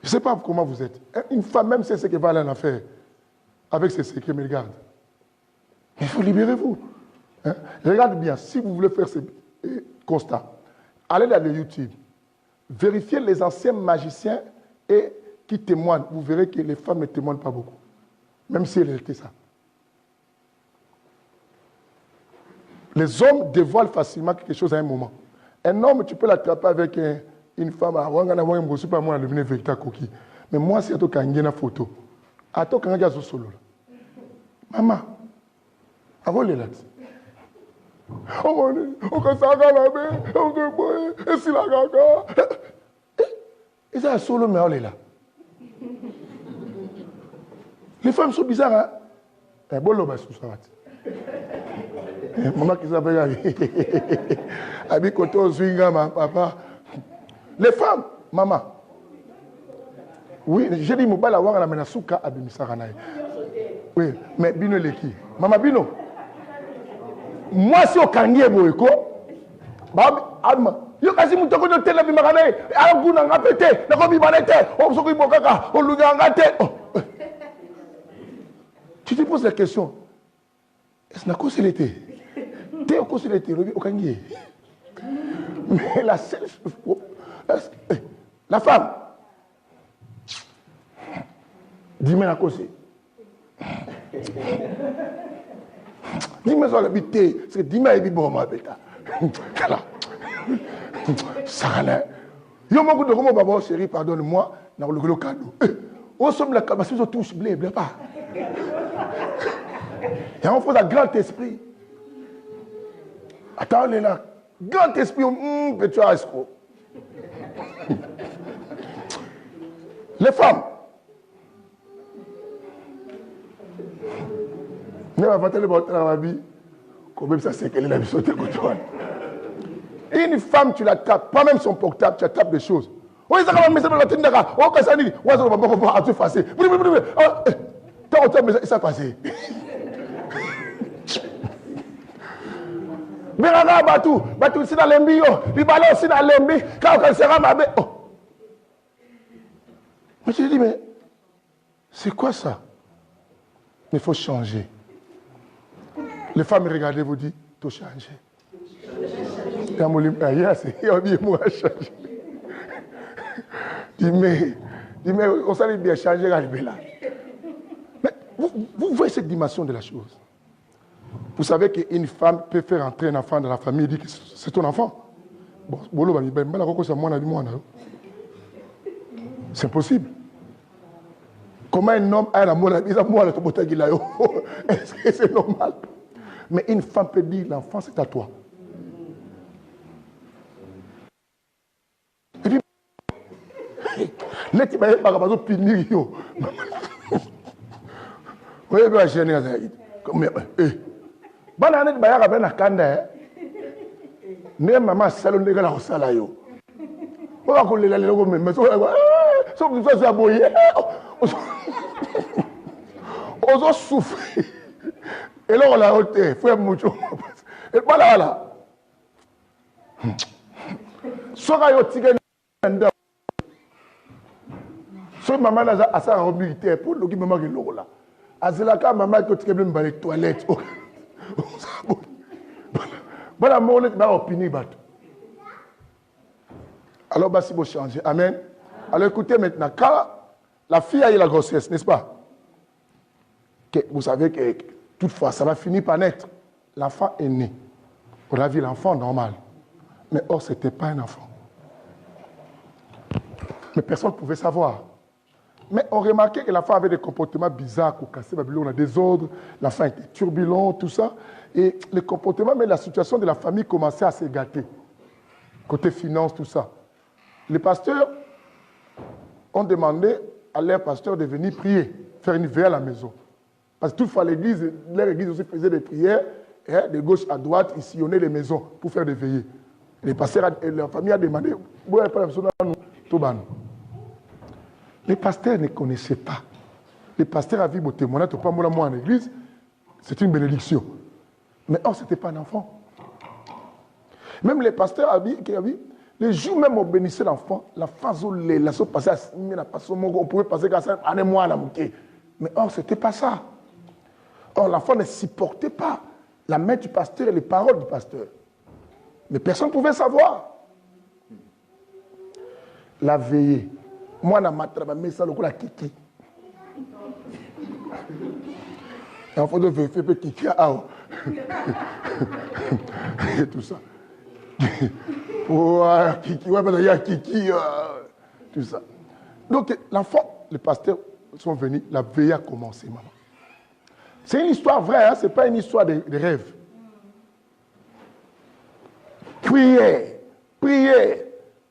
Je ne sais pas comment vous êtes. Une femme, même sait ce qu'elle va aller en affaire, avec ses secrets, mais regarde. Il faut libérer-vous. Hein? Regarde bien, si vous voulez faire ce constat, allez dans le YouTube, vérifiez les anciens magiciens et qui témoignent. Vous verrez que les femmes ne témoignent pas beaucoup. Même si elles étaient ça. Les hommes dévoilent facilement quelque chose à un moment. Un homme, tu peux l'attraper avec une femme. Mais moi, c'est à une photo. À toi, quand tu solo. Maman, avant les lattes. Et ça, solo, mais on est là. Les femmes sont bizarres, hein? Un bon lobe sous ça. Maman qui s'appelle Abi Koto Zwinga, papa. Les femmes, maman. Oui, j'ai dit Mouba la wanga la menasuka abimisaranaï. Oui, mais Bino Leki. Maman Bino. Moi, si au Kangié Boeko, Adma. Yo kasi mutoko de télé bimaranaï. Aguna ngapete, nakobi banete, obsoko ibokaka, oluga ngate. Tu te poses la question, est-ce que c'est l'été? T'es au cause de l'été, au Kangié. Mais la seule. La femme. Dis-moi la cause. Dis-moi sur l'habité. Parce que dis-moi, il est bon, ma bêta. Sarala. Yo mon de comment baba chérie pardonne-moi na le cadeau. On somme la cabasse on touche blé pas. Et on fait un grand esprit. Attends là. Grand esprit petit escroc. Les femmes. Ne va pas te le botter dans la vie. Comme ça c'est qu'elle est la vie sauter côté. Une femme, tu la tapes, pas même son portable, tu la tapes des choses. Oui, ça va me mettre dans la tête d'accord. Oh, que ça dit, ouais, ça va pas te passer. T'as autant mais ça passé. Beraga Batu, c'est dans l'embio, les ballons c'est dans l'embi, quand on sera ma bête. Oh. Mais je dis, mais c'est quoi ça? Il faut changer. Les femmes regardez, vous dites, tout changer. Dis, mais on s'est bien changé à là. Mais vous voyez cette dimension de la chose. Vous savez qu'une femme peut faire entrer un enfant dans la famille et dire que c'est ton enfant. C'est possible. Comment un homme a un amour à est-ce que c'est normal? Mais une femme peut dire l'enfant c'est à toi. Et puis, les petits bails par rapport au pinir. Oui, bien, je n'ai pas dit. Bonne année de baïa à Kanda. Ne maman salon de la Rosala yo. On va coller la logo mais sauf que ça aboyé. On a souffert. Et là on l'a ôté, frère Moucho. Et voilà. Soit yo tigé ndam. Soit maman a sa robe militaire pour le maman qui là. Azilaka maman qui tigé même dans les toilettes. Voilà, mon Dieu, va opiner. Alors, bah, si vous changez. Amen. Alors, écoutez maintenant, quand la fille a eu la grossesse, n'est-ce pas? Que vous savez que toutefois, ça va finir par naître. L'enfant est né. On a vu l'enfant normal. Mais or, ce n'était pas un enfant. Mais personne ne pouvait savoir. Mais on remarquait que l'enfant avait des comportements bizarres, on a des ordres, l'enfant était turbulent, tout ça. Et les comportements, mais la situation de la famille commençait à se gâter. Côté finance, tout ça. Les pasteurs ont demandé à leur pasteur de venir prier, faire une veille à la maison. Parce que toutefois, leur église aussi faisait des prières, de gauche à droite, ils sillonnaient les maisons pour faire des veillées. Les pasteurs et leur famille a demandé, les pasteurs ne connaissaient pas. Les pasteurs avaient vu témoignage, pas moi en église, c'est une bénédiction. Mais or, ce n'était pas un enfant. Même les pasteurs avaient les jours même on bénissait l'enfant, l'enfant passait on pouvait passer à ça, mois à la moquée. Mais or, ce n'était pas ça. Or, l'enfant ne supportait pas la main du pasteur et les paroles du pasteur. Mais personne ne pouvait savoir. La veillée. Moi, je m'attrape, ça, le kiki. Il faut de faire kiki. Et tout ça. Kiki, ouais, il y a kiki. Tout ça. Donc, l'enfant, les pasteurs sont venus, la veillée a commencé, maman. C'est une histoire vraie, hein? Ce n'est pas une histoire de rêve. Priez.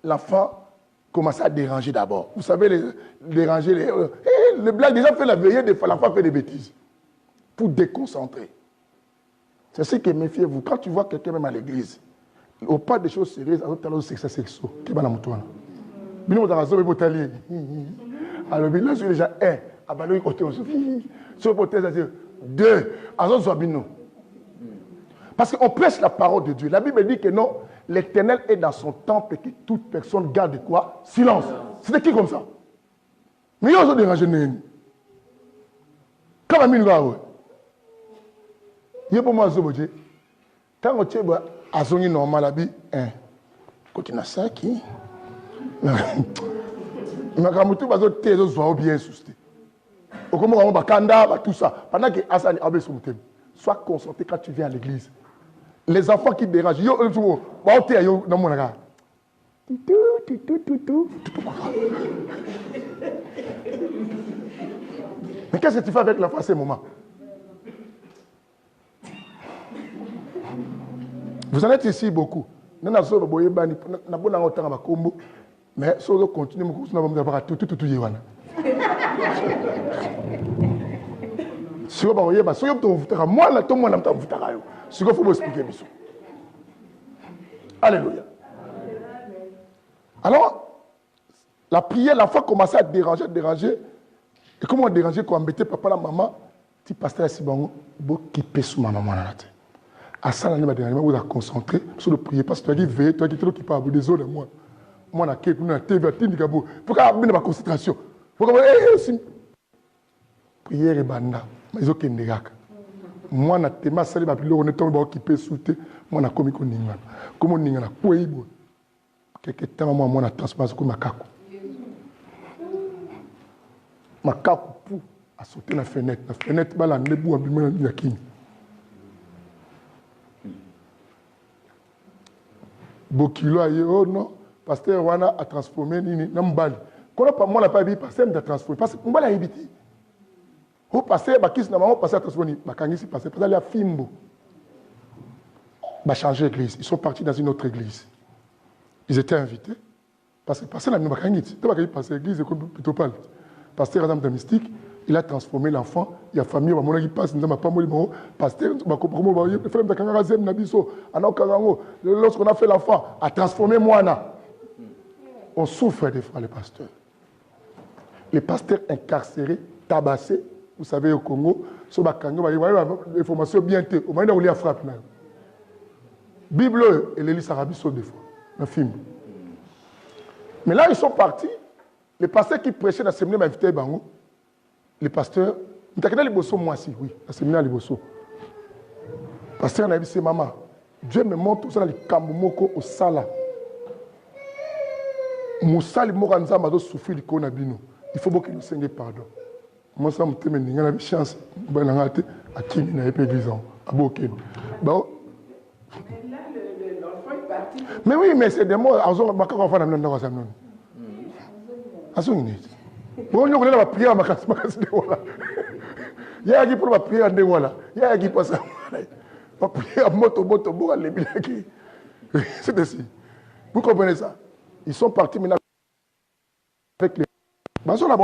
L'enfant commençait à déranger d'abord. Vous savez, déranger, les blagues, déjà fait la veillée, des fois, l'enfant fait des bêtises. Pour déconcentrer. C'est ce que méfiez-vous. Quand tu vois quelqu'un même à l'église, au pas des choses sérieuses, c'est sexuel. Qui va dans mon toit? Alors, là, sur déjà, un, à le côté aussi. Sur le côté, c'est deux. Alors, parce qu'on prêche la parole de Dieu. La Bible dit que non, l'Éternel est dans son temple et que toute personne garde quoi? Silence. C'était qui comme ça? Mais ils ont dérangé. Quand même, il va. Il y a pour moi, quand on est à son normal, la vie, quand on a ça, qui? Mais quand on a tout, les autres bien susté. Au comment on va kanda, tout ça. Pendant que Hassan a besoin de sois concentré quand tu viens à l'église. Les enfants qui dérangent, dans mon regard. Mais qu'est-ce que tu fais avec l'enfant à ce moment? Vous en êtes ici beaucoup. Mais si vous continuez, vous allez tout. Si vous avez alléluia. Alors, la prière, l'enfant commençait à déranger. Et comment on dérangeait, qu'on embêtait papa et maman, tu pasteur à Sibongo, qui pèse sous ma maman. À ça, vous vous concentré sur le prier. Parce que tu as dit, veille, tu as dit, qui parle, désolé, moi. Moi, je suis là, TV, pourquoi vous avez ma concentration? Prière et banda. Ils ont qu'un moi, je suis là, je suis occupé, moi, je suis là, comment on a quoi quelque temps, moi, je transpasse comme macaco. Macaco pour à sauter la fenêtre. La fenêtre, bah, la nebu, à bimer la kini. Bokilo a dit, oh non, pasteur Wana a transformé Nambali. Quand moi, on n'a pas dit, pasteur m'a transformé. Parce que Mbali a évité. Au pasteur, Bakis n'a pas passé à transformer. Bakangisi passé. Parce qu'il y a Fimbo. Va changer l'église. Ils sont partis dans une autre église. Ils étaient invités. Parce que pasteur n'a pas gagné. Tu vas passer l'église, plutôt pas. Pasteur Adam de Mystique, il a transformé l'enfant. Il y a famille, il passe, il n'a pas moli. Pasteur, lorsqu'on a fait l'enfant, a transformé Moana. On souffre des fois, les pasteurs. Les pasteurs incarcérés, tabassés, vous savez, au Congo, sur les formations bien tées. Au moment où il y a frappé. Bible et l'Élysée Arabi sont des fois. Un film. Mais là, ils sont partis. Les pasteurs qui prêchaient dans le séminaire m'ont invité Bango. Les pasteurs, ils ont les bosso moi aussi, oui, dans le séminaire les bosso. Le pasteur m'a dit, c'est maman, Dieu me montre tout ça dans les Kambumoko au Sala. Moussali Moranza m'a souffert du Konabino. Il faut qu'il nous saigne pardon. Moi, ça me témoigne, il y a une chance, il y a une Kimi n'a pas église, à Boken. Mais oui, mais c'est des mots, à Zon, ma carte enfant n'a pas de nom. À Zon, bon, nous connaissons la prière à ma casse de voilà. Il y a qui pour ma prière de voilà. Il y a qui passe à ma prière à moto, les bilaki. C'est ainsi. Vous comprenez ça? Ils sont partis maintenant avec les. Mais on a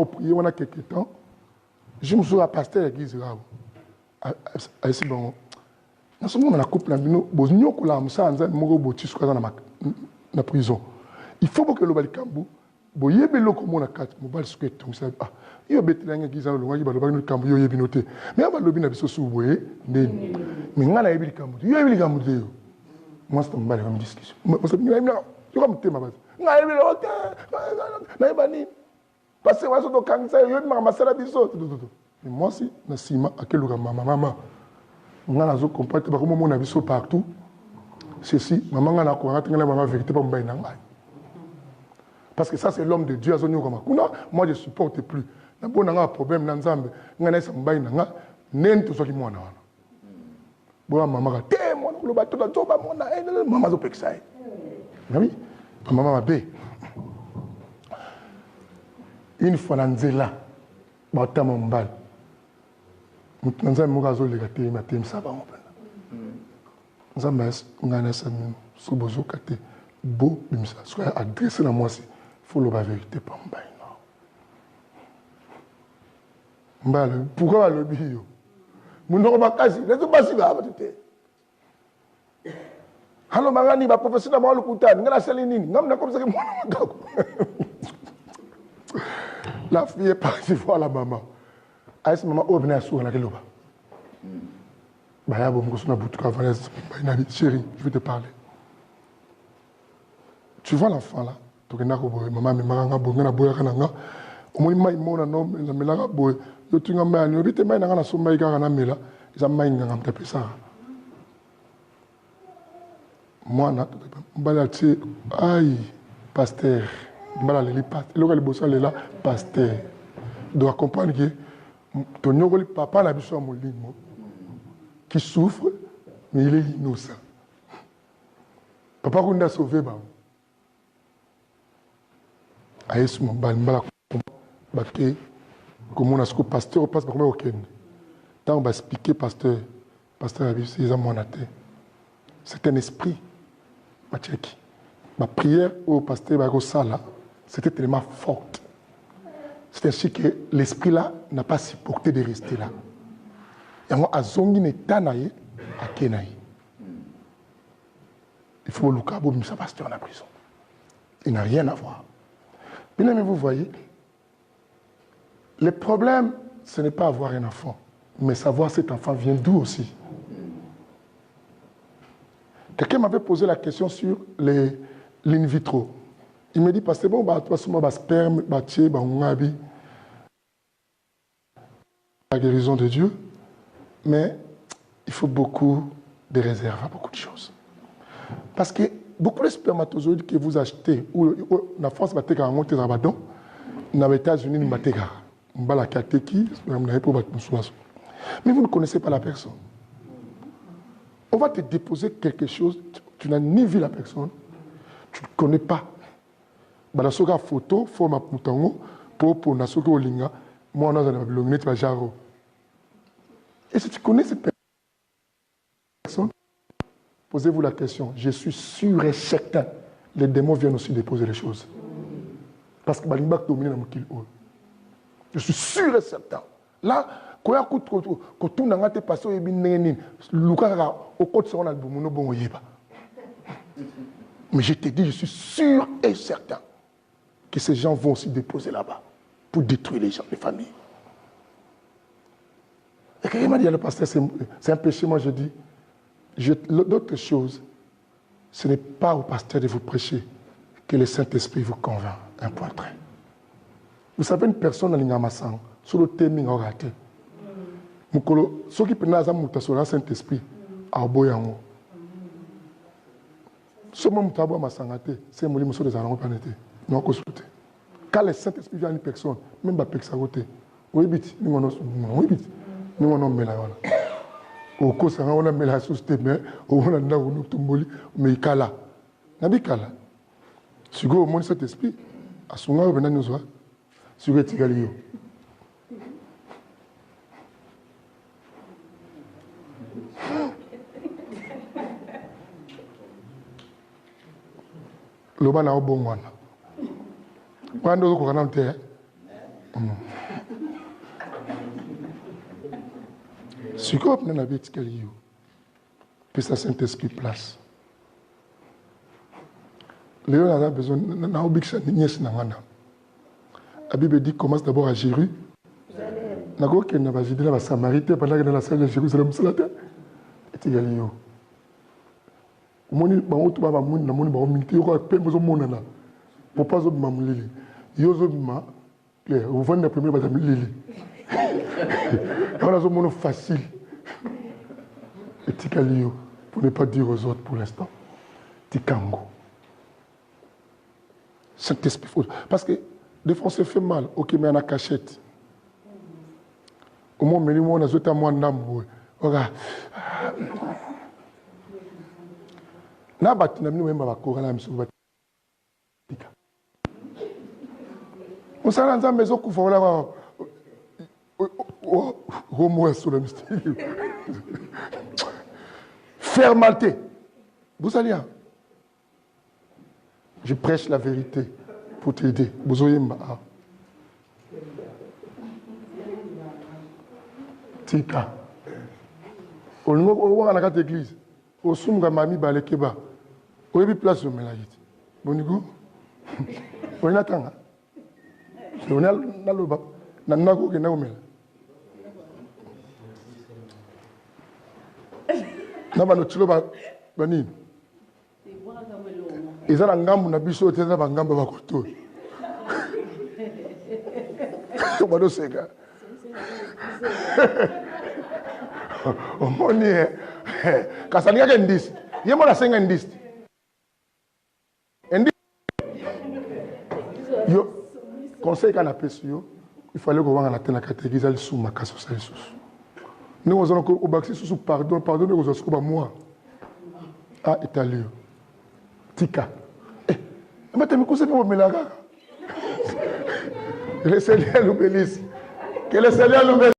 prié, on a quelques temps. Je me suis pasteur à l'église là. À ici, bon. Dans ce moment, on a couple la mino, bon, nous avons ça en train de mourir dans la prison. Il faut que le Balikambou, bon, il y a des gens qui ont 4, mobile squat, donc ça, ah, il y a des gens qui ont le Balikambou, il y a des notés. Mais avant le bin a besoin de souboyer, mais il y a des Balikambou, il y a des Balikambou. Moi, c'est un bal de discussion. Moi, c'est comme thème à base. Il y a des Balikambou, parce que moi, je suis quand ça, il y a des Balikambou. Mais moi, si, je suis à quel lugar, maman. On a compris que on a vu partout. Ceci, maman a la vérité pour me. Parce que ça, c'est l'homme de Dieu. Moi, je ne supporte plus. Je n'ai pas de problème. Je n'ai pas de problème. Je n'ai pas de problème. Maman a dit, une fois dans Zéla, je suis allé. Nzambe mukazo lega te matem saba ngopana nzambe ngana sami subozo kate bo bimisa soit adresse na moi faut le vérité pas mbaï non mbala pourquoi le bio munoko makasi lezo basi ba batete halo mangani ba professeur ba lokutani ngala seli nini ngamna comme ça que mwana makako la fille est partie voir la maman. À ce moment, on venait à sourire la gueule. Chérie, je vais te parler. Tu vois l'enfant là, tu regardes maman, mais maman, maman, maman, au moins, maman, maman, maman, maman, maman, tu as maman, tu as maman, maman, tu as maman, tu as maman, tu moi, je aïe, pasteur, je suis pasteur. Tu dois comprendre que ton papa n'a pas qui souffre, mais il est innocent. Papa, on a sauvé. ayesu mobali mbala bake komona siko pasteur au place bakoma okende ntango baexplike pasteur abiso eza mwana te c'est un esprit batiaki baprière au pasteur bakosala c'était tellement forte. C'est ainsi que l'esprit là n'a pas supporté de rester là. Et moi, à Zongi Netanaye, à Kenaï. Il faut le cas pour sa pasteur en la prison. Il n'a rien à voir. Bien aimé, vous voyez, le problème, ce n'est pas avoir un enfant, mais savoir cet enfant vient d'où aussi. Quelqu'un m'avait posé la question sur l'in vitro. Il me dit, parce que bon, toi, sperme, la guérison de Dieu, mais il faut beaucoup de réserve à beaucoup de choses. Parce que beaucoup de spermatozoïdes que vous achetez, ou la France va être en monte à Rabadon, dans les États-Unis, mais vous ne connaissez pas la personne. On va te déposer quelque chose, tu n'as ni vu la personne, tu ne connais pas. Bala soka photo forma mutango pour na soka olinga moi on a dans Babylonie tu vas jaro. Et si tu connais cette personne, posez-vous la question. Je suis sûr et certain, les démons viennent aussi déposer les choses. Parce que Balimbak domine dans mon kil. Je suis sûr et certain. Là, quand on a été passé au Bénin, Luka au côté sur l'album, on bon yeba. Mais je te dis, je suis sûr et certain que ces gens vont aussi déposer là-bas pour détruire les gens, les familles. Et quand il m'a dit, le pasteur, c'est un péché, moi je dis, d'autres choses, ce n'est pas au pasteur de vous prêcher que le Saint-Esprit vous convainc, un point très. Vous savez, une personne à l'Ingamasang, sur le thème, il a raté. Ceux qui prennent le Saint-Esprit, à Boyango. Ce moment où c'est mon limite des armes. Quand le Saint-Esprit vient à une personne, même pas personne à côté. Oui, vite, nous on met la au cause on a mis la société, mais on a nous tomboli, mais il cala. Nabi cala. Si vous avez cet esprit, à son âge, venez nous voir. Si vous êtes égalio. Loba na bon wana. Quand on a un terre, si vous avez un habit qui puis ça Saint-Esprit place. Léon a besoin d'un obligation de nièce nangana. La Bible dit commence d'abord à Jérusalem. Nago qui n'a pas dit la Samarité pendant que dans la salle de Jérusalem c'est la terre. Et égal yo. Moni ba otu ba moni na moni ba minti ko pe mo zo monana. Pour pas zo mamulili. Yo zo ma le vous vendez le premier ba lili. On a zo mono facile. Et tikalio pour ne pas dire aux autres pour l'instant. Tikango. Saint-Esprit faut parce que des fois on se fait mal, OK mais on a cachette. Au moins mais on a zota moi ndambo. Ora. Na batu na mino ba korala miso ba tika. On s'en a maison ku vola Romo sur le mystère. Fermeté. Vous allez. Je prêche la vérité pour t'aider. Vous voyez ma. Tika. On voit dans la église. Au Sunga Mami Balekeba. Où est la place de Mélaïd? Bonigo? On est attend. On est dans le bas. On est dans le bas. Naba no chiloba bani. Izana ngambu na biso tena bangamba bakoto. Bado seka. Omoni kasani yake ndisi. Yemo na senga ndisi. Ndi yo conseil kana pesio, il fallait que wanga na tena catégorie ali suma kaso sa lisusu. Nous avons au baxi sous pardon nous avons moi. Ah Italien. Tika. Eh, mais tu me conseilles pour me la Que le Seigneur nous bénisse. Que le Seigneur nous bénisse.